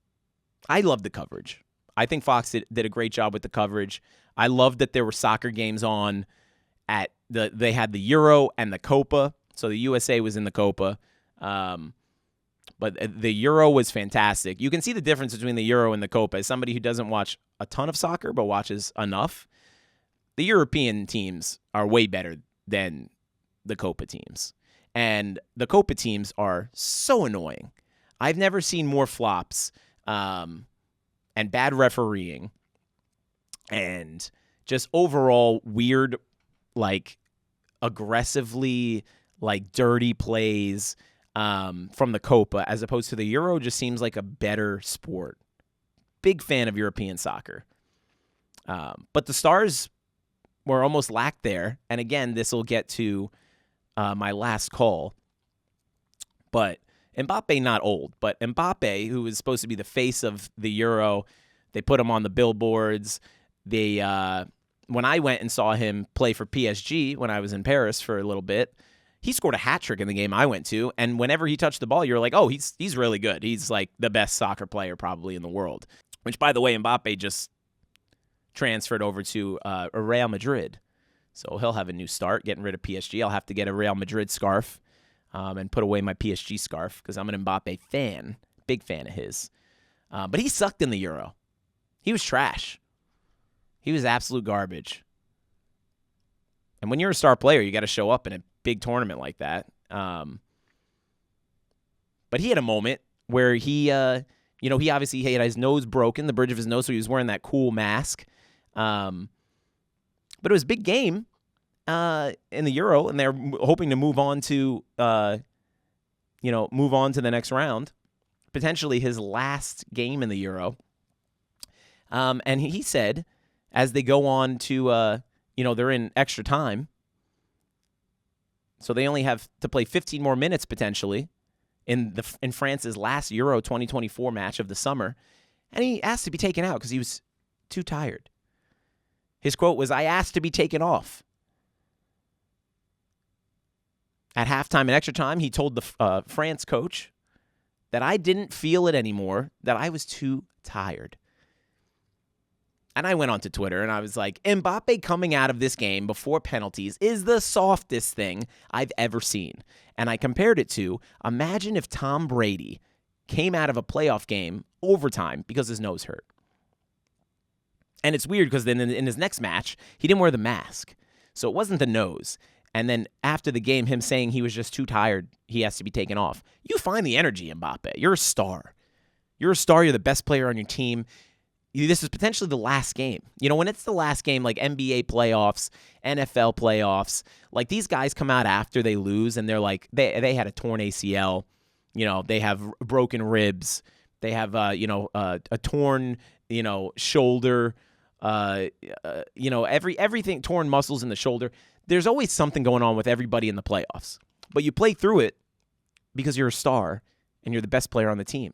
I love the coverage. I think Fox did a great job with the coverage. I loved that there were soccer games on they had the Euro and the Copa, so the USA was in the Copa. But the Euro was fantastic. You can see the difference between the Euro and the Copa. As somebody who doesn't watch a ton of soccer but watches enough, the European teams are way better than the Copa teams. And the Copa teams are so annoying. I've never seen more flops and bad refereeing and just overall weird, like, aggressively, like, dirty plays from the Copa, as opposed to the Euro. Just seems like a better sport. Big fan of European soccer. But the Stars were almost lacked there. And again, this will get to my last call. But Mbappe, not old, but Mbappe, who was supposed to be the face of the Euro, they put him on the billboards. When I went and saw him play for PSG when I was in Paris for a little bit, he scored a hat trick in the game I went to. And whenever he touched the ball, you're like, oh, he's really good. He's like the best soccer player probably in the world. Which, by the way, Mbappe just transferred over to Real Madrid. So he'll have a new start, getting rid of PSG. I'll have to get a Real Madrid scarf and put away my PSG scarf because I'm an Mbappe fan, big fan of his. But he sucked in the Euro. He was trash. He was absolute garbage. And when you're a star player, you got to show up in a big tournament like that. But he had a moment where he obviously had his nose broken, the bridge of his nose, so he was wearing that cool mask. But it was a big game in the Euro, and they're hoping to move on to the next round, potentially his last game in the Euro. And he said, as they go on to, they're in extra time, so they only have to play 15 more minutes potentially in France's last Euro 2024 match of the summer, and he asked to be taken out because he was too tired. His quote was, "I asked to be taken off." At halftime and extra time, he told the France coach that I didn't feel it anymore, that I was too tired. And I went onto Twitter and I was like, Mbappe coming out of this game before penalties is the softest thing I've ever seen. And I compared it to, imagine if Tom Brady came out of a playoff game overtime because his nose hurt. And it's weird because then in his next match, he didn't wear the mask. So it wasn't the nose. And then after the game, him saying he was just too tired, he has to be taken off. You find the energy, Mbappe. You're a star. You're a star. You're the best player on your team. This is potentially the last game. When it's the last game, like NBA playoffs, NFL playoffs, like these guys come out after they lose and they're like, they had a torn ACL. They have broken ribs. They have, a torn, shoulder, everything, torn muscles in the shoulder. There's always something going on with everybody in the playoffs. But you play through it because you're a star and you're the best player on the team.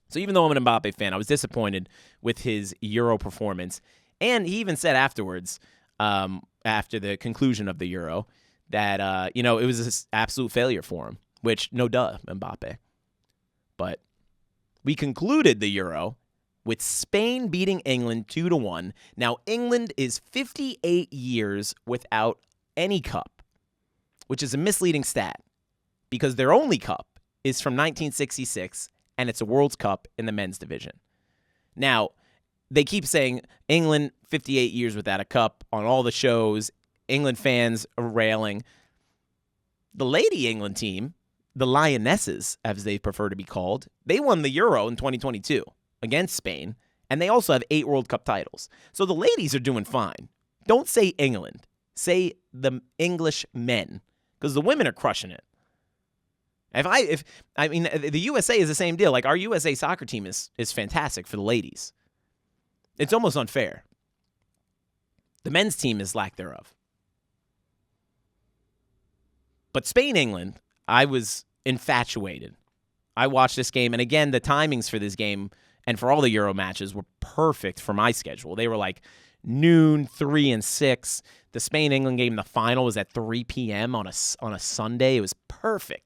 So even though I'm an Mbappe fan, I was disappointed with his Euro performance. And he even said afterwards, after the conclusion of the Euro, that, it was an absolute failure for him, which, no duh, Mbappe. But we concluded the Euro with Spain beating England 2-1. Now, England is 58 years without any cup, which is a misleading stat because their only cup is from 1966, and it's a World's Cup in the men's division. Now, they keep saying England, 58 years without a cup on all the shows. England fans are railing. The Lady England team, the Lionesses, as they prefer to be called, they won the Euro in 2022 against Spain, and they also have 8 World Cup titles. So the ladies are doing fine. Don't say England. Say the English men, because the women are crushing it. The USA is the same deal. Like, our USA soccer team is fantastic for the ladies. It's almost unfair. The men's team is lack thereof. But Spain, England, I was infatuated. I watched this game, and again, the timings for this game and for all the Euro matches were perfect for my schedule. They were like noon, 3 and 6. The Spain-England game, the final was at 3 p.m. on a Sunday. It was perfect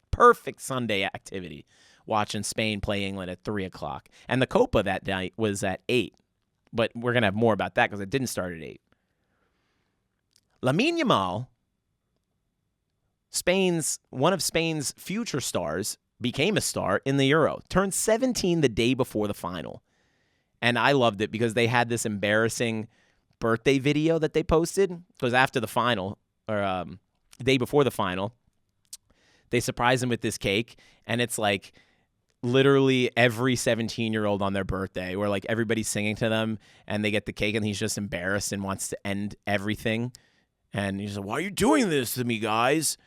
Sunday activity, watching Spain play England at 3 o'clock. And the Copa that night was at 8. But we're going to have more about that because it didn't start at 8. Lamine Yamal, one of Spain's future stars, became a star in the Euro. Turned 17 the day before the final. And I loved it because they had this embarrassing birthday video that they posted. Because after the final, or the day before the final, they surprise him with this cake. And it's like literally every 17-year-old on their birthday, where like everybody's singing to them and they get the cake and he's just embarrassed and wants to end everything. And he's like, "Why are you doing this to me, guys?"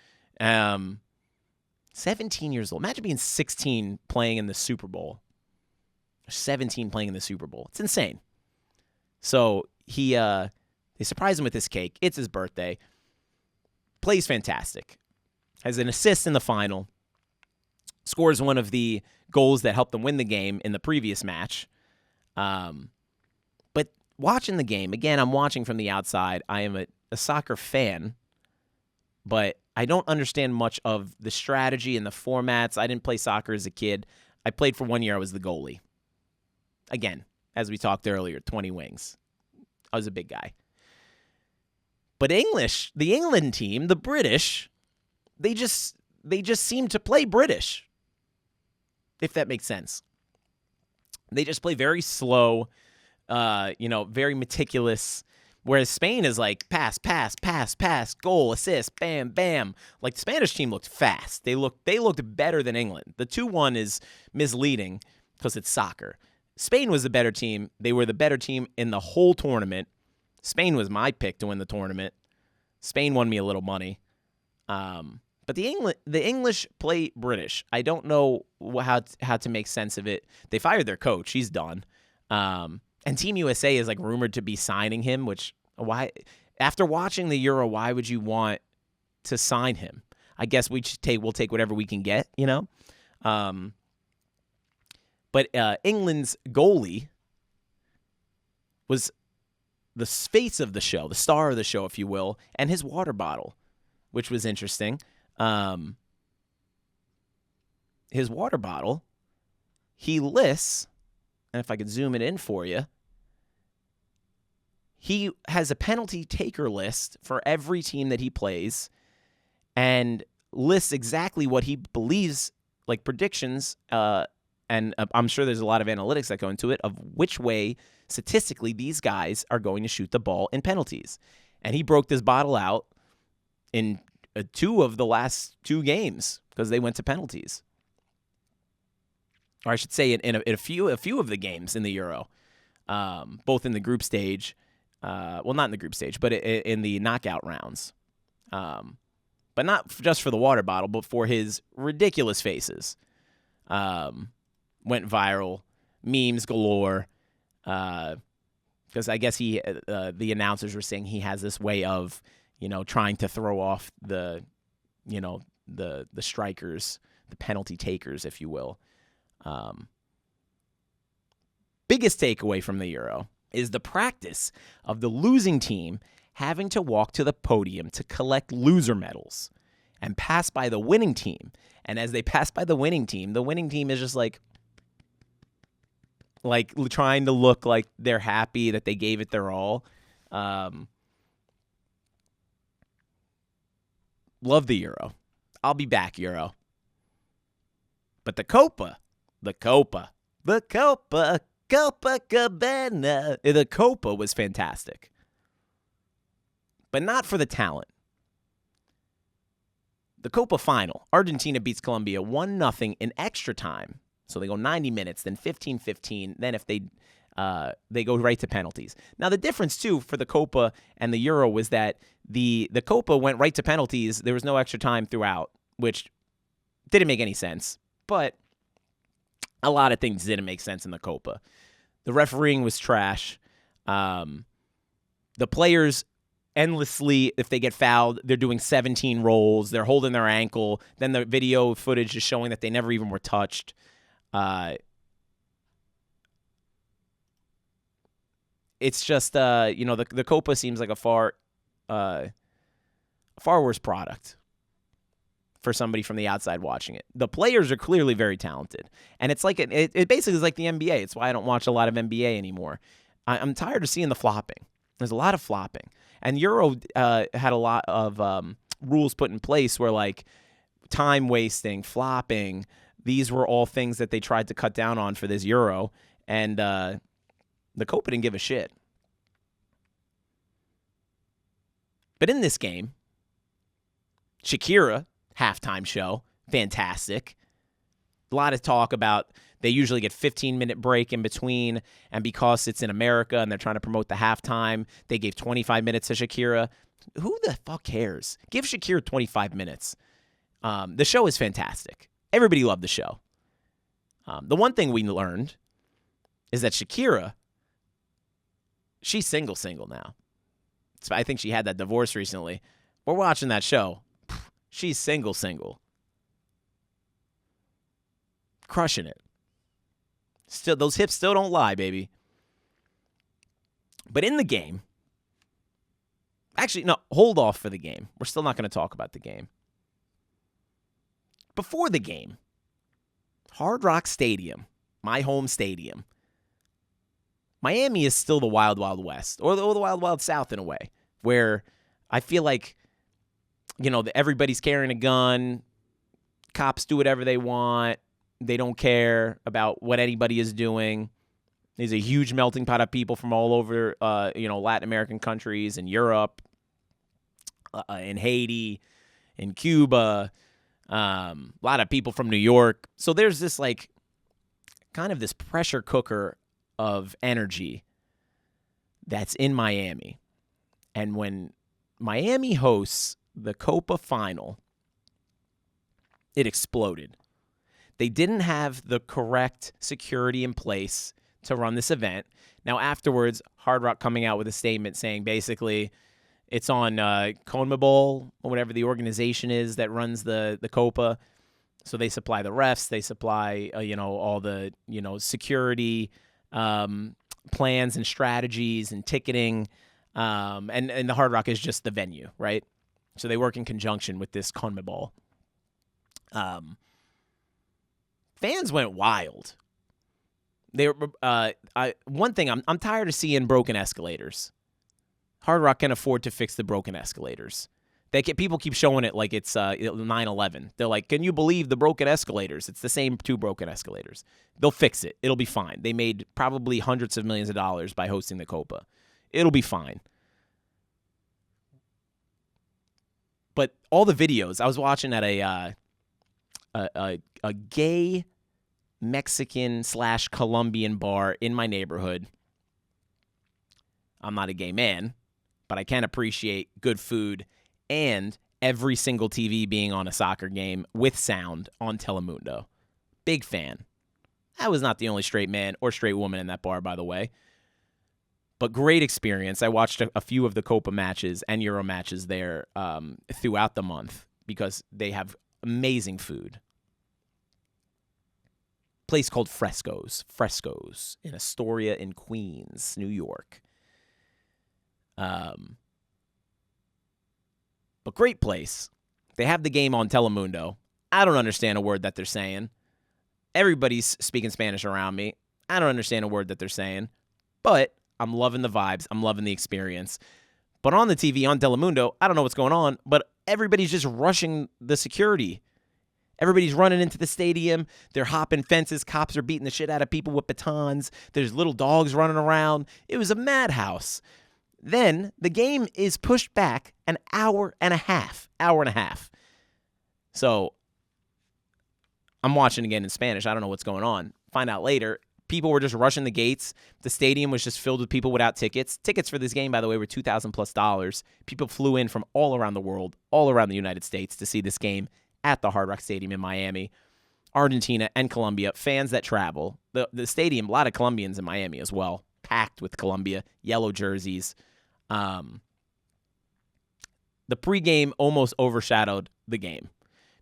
17 years old. Imagine being 16 playing in the Super Bowl. 17 playing in the Super Bowl. It's insane. So they surprise him with this cake. It's his birthday. Plays fantastic. Has an assist in the final. Scores one of the goals that helped them win the game in the previous match. But watching the game, again, I'm watching from the outside. I am a soccer fan, but I don't understand much of the strategy and the formats. I didn't play soccer as a kid. I played for 1 year. I was the goalie. Again, as we talked earlier, 20 wings. I was a big guy. But the England team, the British, they just seem to play British, if that makes sense. They just play very slow, very meticulous. Whereas Spain is like pass, pass, pass, pass, goal, assist, bam, bam. Like the Spanish team looked fast. They looked better than England. The 2-1 is misleading because it's soccer. Spain was the better team. They were the better team in the whole tournament. Spain was my pick to win the tournament. Spain won me a little money. But the English play British. I don't know how to make sense of it. They fired their coach. He's done. And Team USA is like rumored to be signing him, which why after watching the Euro, why would you want to sign him? I guess we'll take whatever we can get, you know? But England's goalie was the face of the show, the star of the show, if you will, and his water bottle, which was interesting. His water bottle, he lists, and if I could zoom it in for you, he has a penalty taker list for every team that he plays and lists exactly what he believes, like predictions, and I'm sure there's a lot of analytics that go into it, of which way statistically these guys are going to shoot the ball in penalties. And he broke this bottle out in 2 of the last 2 games because they went to penalties. Or I should say in a few of the games in the Euro, both in the group stage, well, not in the group stage, but in the knockout rounds. But not just for the water bottle, but for his ridiculous faces. Went viral, memes galore, because I guess the announcers were saying he has this way of, trying to throw off the strikers, the penalty takers, if you will. Biggest takeaway from the Euro is the practice of the losing team having to walk to the podium to collect loser medals and pass by the winning team. And as they pass by the winning team is just like trying to look like they're happy that they gave it their all. Love the Euro. I'll be back, Euro. But the Copa Cabana. The Copa was fantastic. But not for the talent. The Copa final, Argentina beats Colombia 1-0 in extra time. So they go 90 minutes, then 15-15. Then if they go right to penalties. Now the difference too for the Copa and the Euro was that the Copa went right to penalties. There was no extra time throughout, which didn't make any sense. But a lot of things didn't make sense in the Copa. The refereeing was trash. The players endlessly, if they get fouled, they're doing 17 rolls. They're holding their ankle. Then the video footage is showing that they never even were touched. It's just, the Copa seems like a far worse product for somebody from the outside watching it. The players are clearly very talented. And it's like, it basically is like the NBA. It's why I don't watch a lot of NBA anymore. I'm tired of seeing the flopping. There's a lot of flopping. And Euro had a lot of rules put in place where, like, time wasting, flopping, these were all things that they tried to cut down on for this Euro. And the Copa didn't give a shit. But in this game, Shakira, halftime show, fantastic. A lot of talk about they usually get 15-minute break in between, and because it's in America and they're trying to promote the halftime, they gave 25 minutes to Shakira. Who the fuck cares? Give Shakira 25 minutes. The show is fantastic. Everybody loved the show. The one thing we learned is that Shakira, she's single now. So I think she had that divorce recently. We're watching that show. She's single. Crushing it. Still, those hips still don't lie, baby. But in the game, actually, no, hold off for the game. We're still not going to talk about the game. Before the game, Hardrock Stadium, my home stadium. Miami is still the Wild Wild West, or the Wild Wild South in a way, where I feel like, everybody's carrying a gun. Cops do whatever they want. They don't care about what anybody is doing. There's a huge melting pot of people from all over, Latin American countries and Europe, in Haiti, in Cuba, a lot of people from New York. So there's this kind of this pressure cooker of energy that's in Miami. And when Miami hosts the Copa final, it exploded. They didn't have the correct security in place to run this event. Now, afterwards, Hardrock coming out with a statement saying basically it's on CONMEBOL, or whatever the organization is that runs the Copa. So they supply the refs, they supply all the security plans and strategies and ticketing, and the Hardrock is just the venue, right? So they work in conjunction with this CONMEBOL. Fans went wild. They were one thing I'm tired of seeing broken escalators. Hardrock can afford to fix the broken escalators. People keep showing it like it's 9/11. They're like, can you believe the broken escalators? It's the same 2 broken escalators. They'll fix it. It'll be fine. They made probably hundreds of millions of dollars by hosting the Copa. It'll be fine. But all the videos, I was watching at a gay Mexican/Colombian bar in my neighborhood. I'm not a gay man, but I can appreciate good food and every single TV being on a soccer game with sound on Telemundo. Big fan. I was not the only straight man or straight woman in that bar, by the way. But great experience. I watched a few of the Copa matches and Euro matches there throughout the month because they have amazing food. Place called Frescoes in Astoria in Queens, New York. But great place. They have the game on Telemundo. I don't understand a word that they're saying. Everybody's speaking Spanish around me. I don't understand a word that they're saying. But I'm loving the vibes. I'm loving the experience. But on the TV, on Telemundo, I don't know what's going on, but everybody's just rushing the security. Everybody's running into the stadium. They're hopping fences. Cops are beating the shit out of people with batons. There's little dogs running around. It was a madhouse. Then the game is pushed back an hour and a half. So I'm watching again in Spanish. I don't know what's going on. Find out later. People were just rushing the gates. The stadium was just filled with people without tickets. Tickets for this game, by the way, were $2,000+. People flew in from all around the world, all around the United States to see this game at the Hardrock Stadium in Miami. Argentina and Colombia, fans that travel. The stadium, a lot of Colombians in Miami as well, packed with Colombia, yellow jerseys. The pregame almost overshadowed the game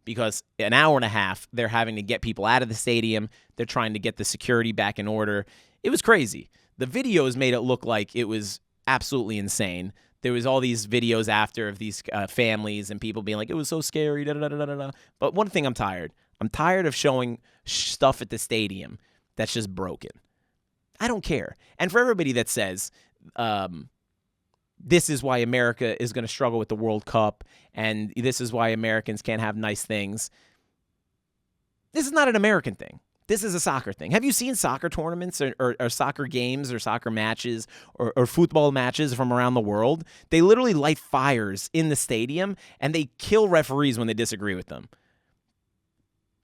because an hour and a half, they're having to get people out of the stadium. They're trying to get the security back in order. It was crazy. The videos made it look like it was absolutely insane. There was all these videos after of these families and people being like, it was so scary, da-da-da-da-da-da. But one thing I'm tired of showing stuff at the stadium that's just broken. I don't care. And for everybody that says, this is why America is going to struggle with the World Cup, and this is why Americans can't have nice things. This is not an American thing. This is a soccer thing. Have you seen soccer tournaments or soccer games or soccer matches or football matches from around the world? They literally light fires in the stadium, and they kill referees when they disagree with them.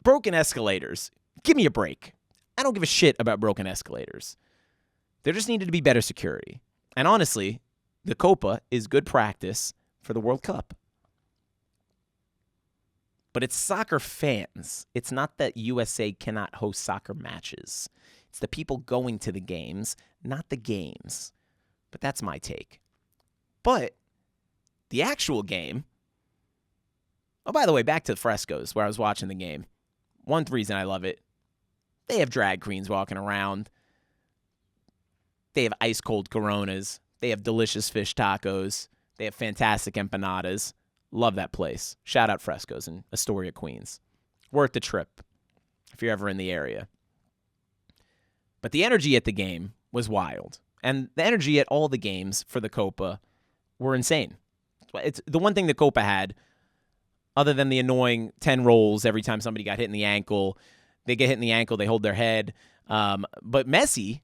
Broken escalators. Give me a break. I don't give a shit about broken escalators. There just needed to be better security. And honestly, the Copa is good practice for the World Cup. But it's soccer fans. It's not that USA cannot host soccer matches. It's the people going to the games, not the games. But that's my take. But the actual game... Oh, by the way, back to the Frescoes where I was watching the game. One reason I love it, they have drag queens walking around. They have ice-cold Coronas. They have delicious fish tacos. They have fantastic empanadas. Love that place. Shout out Frescoes in Astoria, Queens. Worth the trip if you're ever in the area. But the energy at the game was wild. And the energy at all the games for the Copa were insane. it's the one thing that Copa had, other than the annoying 10 rolls every time somebody got hit in the ankle. They get hit in the ankle, they hold their head. But Messi,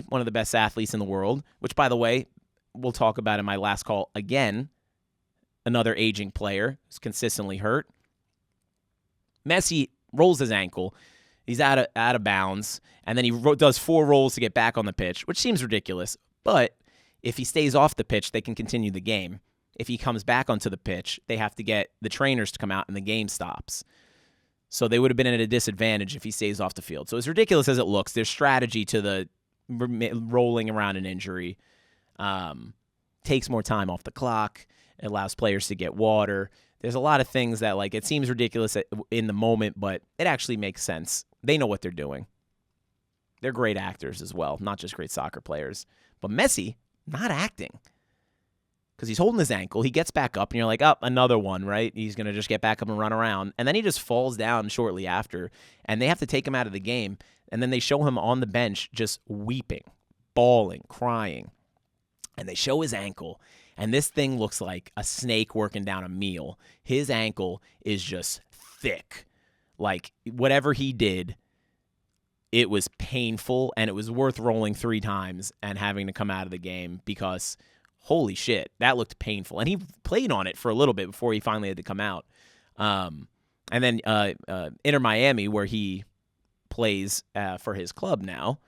one of the best athletes in the world, which, by the way, we'll talk about in my last call again, another aging player who's consistently hurt. Messi rolls his ankle. He's out of bounds, and then he does 4 rolls to get back on the pitch, which seems ridiculous. But if he stays off the pitch, they can continue the game. If he comes back onto the pitch, they have to get the trainers to come out, and the game stops. So they would have been at a disadvantage if he stays off the field. So as ridiculous as it looks, there's strategy to the rolling around an injury. Takes more time off the clock. It allows players to get water. There's a lot of things that, like, it seems ridiculous in the moment, but it actually makes sense. They know what they're doing. They're great actors as well, not just great soccer players. But Messi, not acting. Because he's holding his ankle. He gets back up, and you're like, oh, another one, right? He's going to just get back up and run around. And then he just falls down shortly after, and they have to take him out of the game. And then they show him on the bench just weeping, bawling, crying. And they show his ankle, and this thing looks like a snake working down a meal. His ankle is just thick. Like, whatever he did, it was painful, and it was worth rolling 3 times and having to come out of the game because, holy shit, that looked painful. And he played on it for a little bit before he finally had to come out. And then Inter Miami, where he plays for his club now,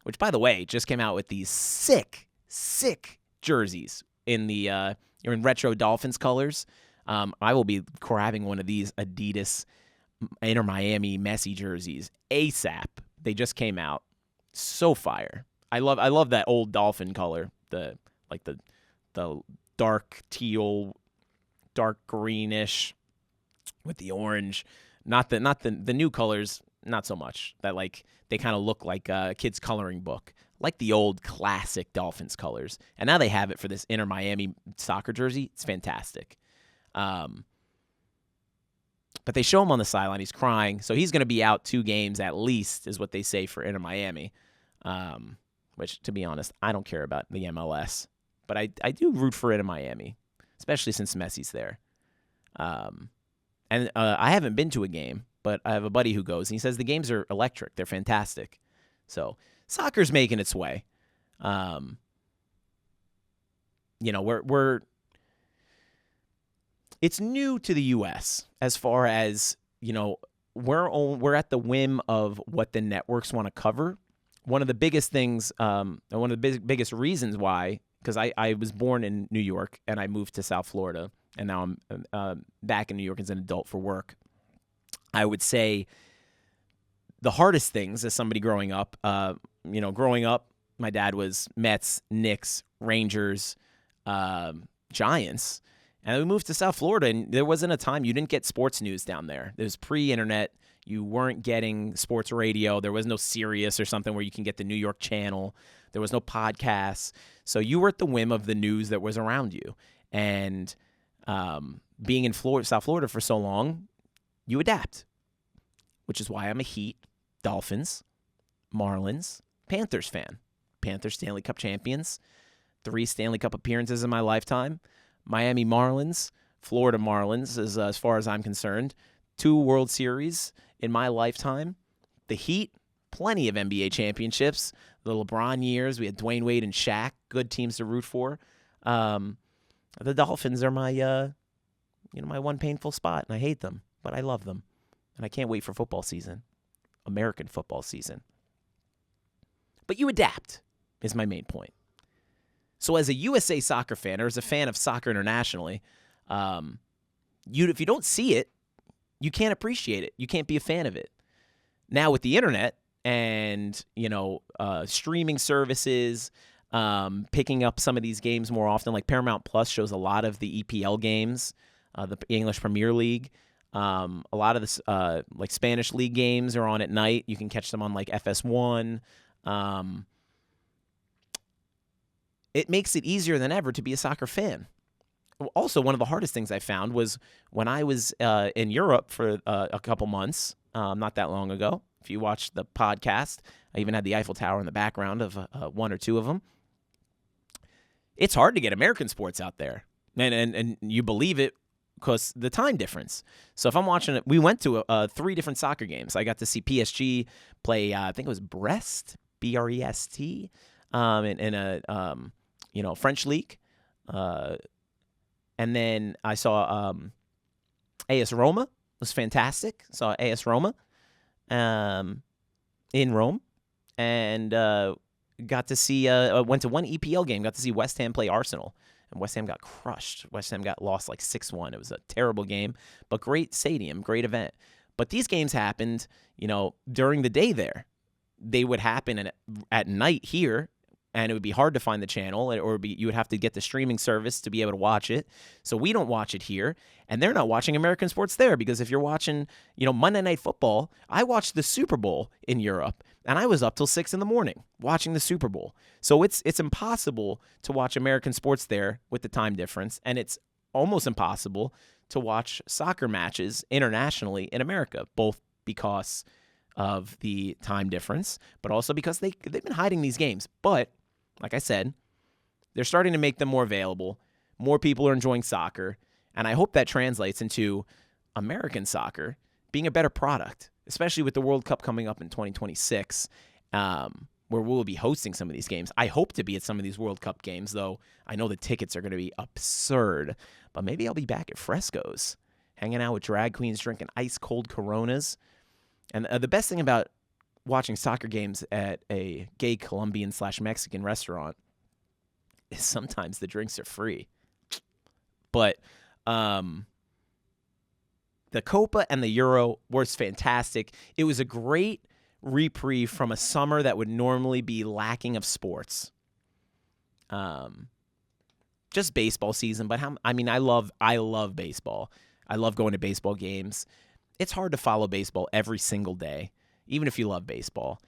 which, by the way, just came out with these sick jerseys in retro Dolphins colors. I will be grabbing one of these Adidas Inter Miami Messi jerseys ASAP. They just came out. So fire. I love that old Dolphin color. The dark teal, dark greenish with the orange. Not the new colors, not so much. That, like, they kind of look like a kid's coloring book, like the old classic Dolphins colors. And now they have it for this Inter Miami soccer jersey. It's fantastic. But they show him on the sideline. He's crying. So he's going to be out 2 games at least, is what they say for Inter Miami. Which, to be honest, I don't care about the MLS. But I do root for Inter Miami, especially since Messi's there. And I haven't been to a game, but I have a buddy who goes, and he says the games are electric. They're fantastic. So soccer's making its way. It's new to the U.S. as far as, we're at the whim of what the networks want to cover. One of the biggest things, one of the biggest reasons why, because I was born in New York and I moved to South Florida, and now I'm back in New York as an adult for work. I would say the hardest things as somebody growing up, my dad was Mets, Knicks, Rangers, Giants. And we moved to South Florida, and there wasn't a time you didn't get sports news down there. It was pre-internet. You weren't getting sports radio. There was no Sirius or something where you can get the New York channel. There was no podcasts. So you were at the whim of the news that was around you. And being in South Florida for so long, you adapt, which is why I'm a Heat, Dolphins, Marlins, Panthers fan. Panthers Stanley Cup champions, 3 Stanley Cup appearances in my lifetime. Miami Marlins, Florida Marlins, as far as I'm concerned. 2 World Series in my lifetime. The Heat, plenty of NBA championships. The LeBron years, we had Dwayne Wade and Shaq, good teams to root for. The Dolphins are my one painful spot, and I hate them, but I love them. And I can't wait for football season, American football season. But you adapt, is my main point. So as a USA soccer fan, or as a fan of soccer internationally, if you don't see it, you can't appreciate it. You can't be a fan of it. Now with the internet and, streaming services, picking up some of these games more often, like Paramount Plus shows a lot of the EPL games, the English Premier League. A lot of this, like Spanish League games are on at night. You can catch them on like FS1. It makes it easier than ever to be a soccer fan. Also, one of the hardest things I found was when I was in Europe for a couple months, not that long ago. If you watched the podcast, I even had the Eiffel Tower in the background of 1 or 2 of them. it's hard to get American sports out there. And you believe it because the time difference. So if I'm watching it, we went to 3 different soccer games. I got to see PSG play, I think it was Brest, B-R-E-S-T, in a French league. And then I saw AS Roma. It was fantastic. Saw AS Roma in Rome. And got to see, went to one EPL game, got to see West Ham play Arsenal. And West Ham got crushed. West Ham got lost like 6-1. It was a terrible game, but great stadium, great event. But these games happened, during the day there. They would happen at night here, and it would be hard to find the channel, or you would have to get the streaming service to be able to watch it. So we don't watch it here, and they're not watching American sports there, because if you're watching, Monday Night Football, I watched the Super Bowl in Europe, and I was up till 6 a.m. watching the Super Bowl. So it's impossible to watch American sports there with the time difference, and it's almost impossible to watch soccer matches internationally in America, both because of the time difference, but also because they've been hiding these games. But like I said, they're starting to make them more available. More people are enjoying soccer, and I hope that translates into American soccer being a better product, especially with the World Cup coming up in 2026, where we'll be hosting some of these games. I hope to be at some of these World Cup games, though I know the tickets are going to be absurd. But maybe I'll be back at Fresco's, hanging out with drag queens, drinking ice-cold Coronas. And the best thing about watching soccer games at a gay Colombian/Mexican restaurant is sometimes the drinks are free. But the Copa and the Euro was fantastic. It was a great reprieve from a summer that would normally be lacking of sports. Just baseball season, but I love baseball. I love going to baseball games. It's hard to follow baseball every single day, even if you love baseball.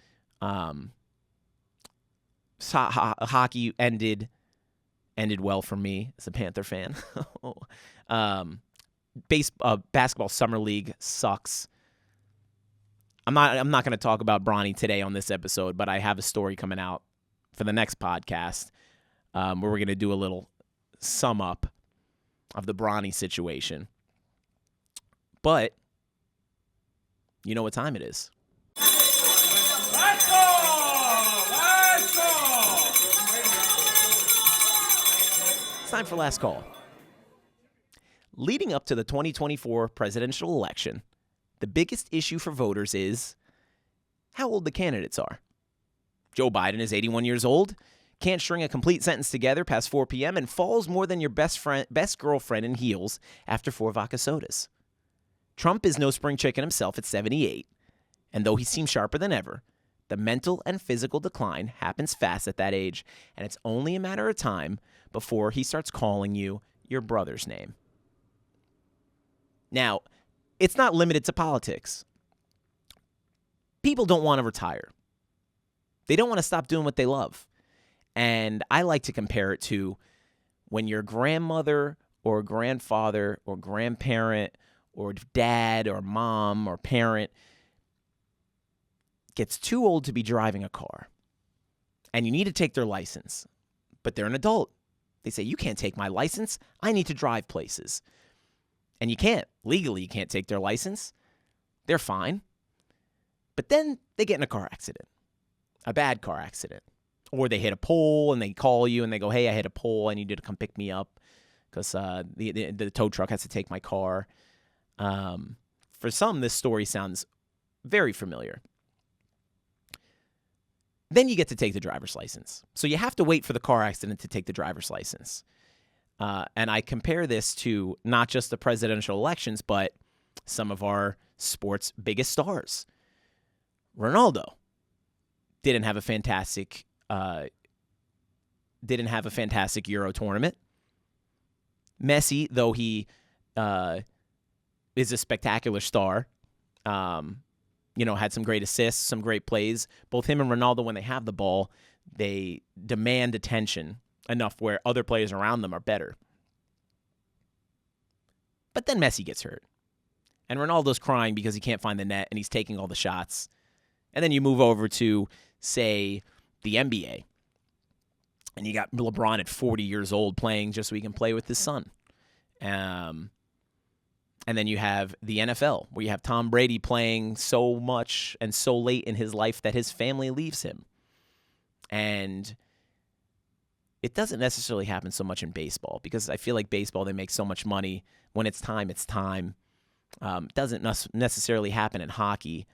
Hockey ended well for me as a Panther fan. Basketball summer league sucks. I'm not going to talk about Bronny today on this episode, but I have a story coming out for the next podcast where we're going to do a little sum up of the Bronny situation. But you know what time it is. Let's go! Let's go! It's time for last call. Leading up to the 2024 presidential election, the biggest issue for voters is how old the candidates are. Joe Biden is 81 years old, can't string a complete sentence together past 4 p.m., and falls more than your best girlfriend in heels after 4 vodka sodas. Trump is no spring chicken himself at 78, and though he seems sharper than ever, the mental and physical decline happens fast at that age, and it's only a matter of time before he starts calling you your brother's name. Now, it's not limited to politics. People don't want to retire. They don't want to stop doing what they love. And I like to compare it to when your grandmother or grandfather or grandparent or dad or mom or parent gets too old to be driving a car. And you need to take their license. But they're an adult. They say, you can't take my license. I need to drive places. And you can't. Legally, you can't take their license. They're fine. But then they get in a car accident. A bad car accident. Or they hit a pole and they call you and they go, hey, I hit a pole. I need you to come pick me up because the tow truck has to take my car. For some, this story sounds very familiar. Then you get to take the driver's license. So you have to wait for the car accident to take the driver's license. And I compare this to not just the presidential elections, but some of our sports' biggest stars. Ronaldo didn't have a fantastic Euro tournament. Messi, though he is a spectacular star, had some great assists, some great plays. Both him and Ronaldo, when they have the ball, they demand attention enough where other players around them are better. But then Messi gets hurt. And Ronaldo's crying because he can't find the net and he's taking all the shots. And then you move over to, say, the NBA. And you got LeBron at 40 years old playing just so he can play with his son. And then you have the NFL, where you have Tom Brady playing so much and so late in his life that his family leaves him. And it doesn't necessarily happen so much in baseball, because I feel like baseball, they make so much money. When it's time, it's time. Doesn't necessarily happen in hockey.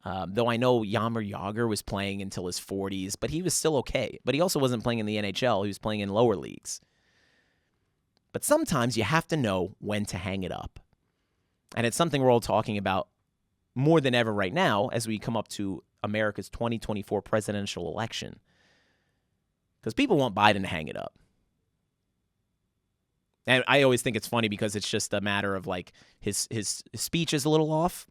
Though I know Jaromir Jagr was playing until his 40s, but he was still okay. But he also wasn't playing in the NHL. He was playing in lower leagues. But sometimes you have to know when to hang it up. And it's something we're all talking about more than ever right now as we come up to America's 2024 presidential election. Because people want Biden to hang it up. And I always think it's funny because it's just a matter of like his speech is a little off.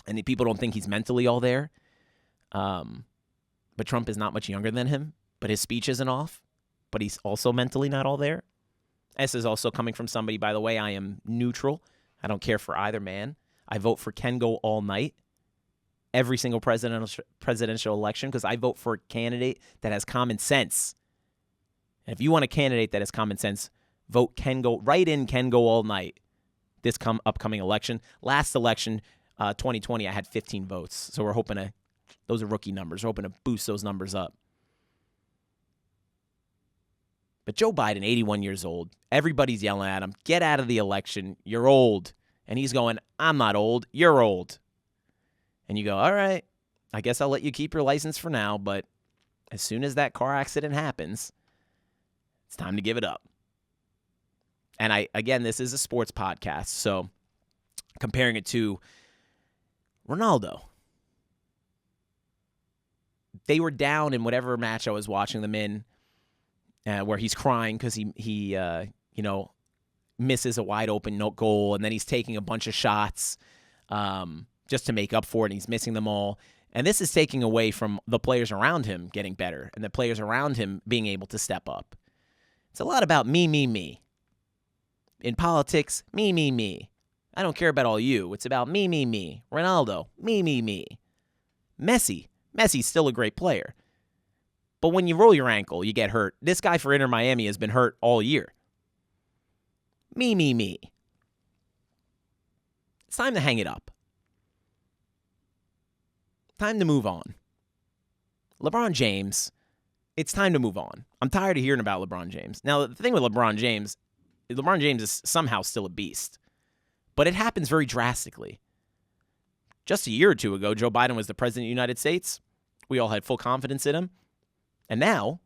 And the people don't think he's mentally all there. But Trump is not much younger than him. But his speech isn't off. But he's also mentally not all there. This is also coming from somebody, by the way, I am neutral. I don't care for either man. I vote for Ken Go all night. Every single presidential election, because I vote for a candidate that has common sense. And if you want a candidate that has common sense, vote Ken Go. Write in Ken Go all night this upcoming election. Last election, 2020, I had 15 votes. So we're hoping to, those are rookie numbers. We're hoping to boost those numbers up. But Joe Biden, 81 years old, everybody's yelling at him, get out of the election, you're old. And he's going, I'm not old, you're old. And you go, all right, I guess I'll let you keep your license for now, but as soon as that car accident happens, it's time to give it up. And again, this is a sports podcast, so comparing it to Ronaldo. They were down in whatever match I was watching them in, where he's crying because he misses a wide open goal, and then he's taking a bunch of shots just to make up for it, and he's missing them all. And this is taking away from the players around him getting better and the players around him being able to step up. It's a lot about me, me, me. In politics, me, me, me. I don't care about all you. It's about me, me, me. Ronaldo, me, me, me. Messi's still a great player. But when you roll your ankle, you get hurt. This guy for Inter Miami has been hurt all year. Me, me, me. It's time to hang it up. Time to move on. LeBron James, it's time to move on. I'm tired of hearing about LeBron James. Now, the thing with LeBron James is somehow still a beast. But it happens very drastically. Just a year or two ago, Joe Biden was the president of the United States. We all had full confidence in him. And now,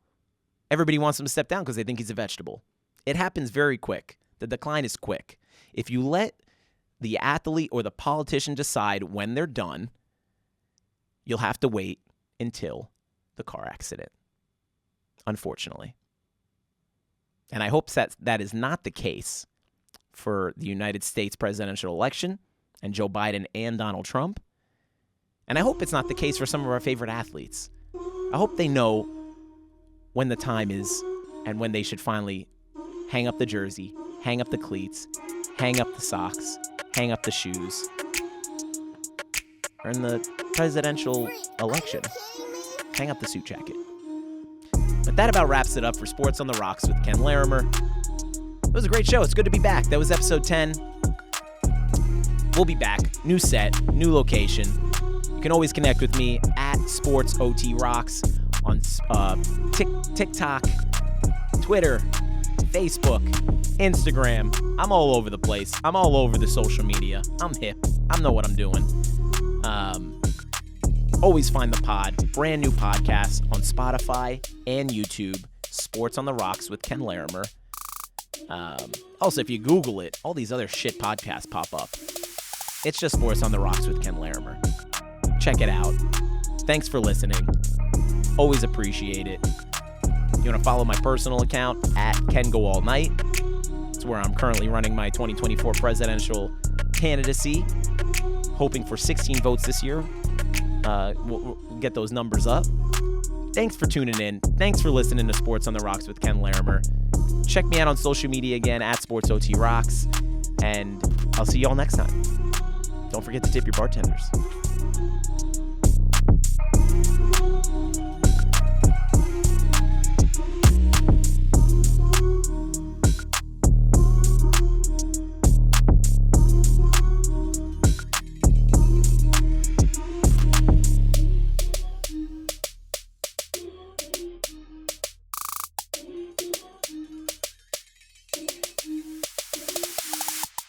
everybody wants him to step down because they think he's a vegetable. It happens very quick. The decline is quick. If you let the athlete or the politician decide when they're done, you'll have to wait until the car accident, unfortunately. And I hope that is not the case for the United States presidential election and Joe Biden and Donald Trump. And I hope it's not the case for some of our favorite athletes. I hope they know when the time is and when they should finally hang up the jersey, hang up the cleats, hang up the socks, hang up the shoes. Or in the presidential election, hang up the suit jacket. But that about wraps it up for Sports on the Rocks with Ken Larimer. It was a great show. It's good to be back. That was episode 10. We'll be back. New set, new location. You can always connect with me at SportsOTRocks on TikTok, Twitter, Facebook, Instagram. I'm all over the place. I'm all over the social media. I'm hip. I know what I'm doing. Always find the pod, brand new podcast on Spotify and YouTube, Sports on the Rocks with Ken Larimer. Also, if you Google it, all these other shit podcasts pop up. It's just Sports on the Rocks with Ken Larimer. Check it out. Thanks for listening. Always appreciate it. You want to follow my personal account at Ken Go All Night. It's where I'm currently running my 2024 presidential candidacy. Hoping for 16 votes this year. We'll get those numbers up. Thanks for tuning in. Thanks for listening to Sports on the Rocks with Ken Larimer. Check me out on social media again at SportsOTRocks. And I'll see you all next time. Don't forget to tip your bartenders.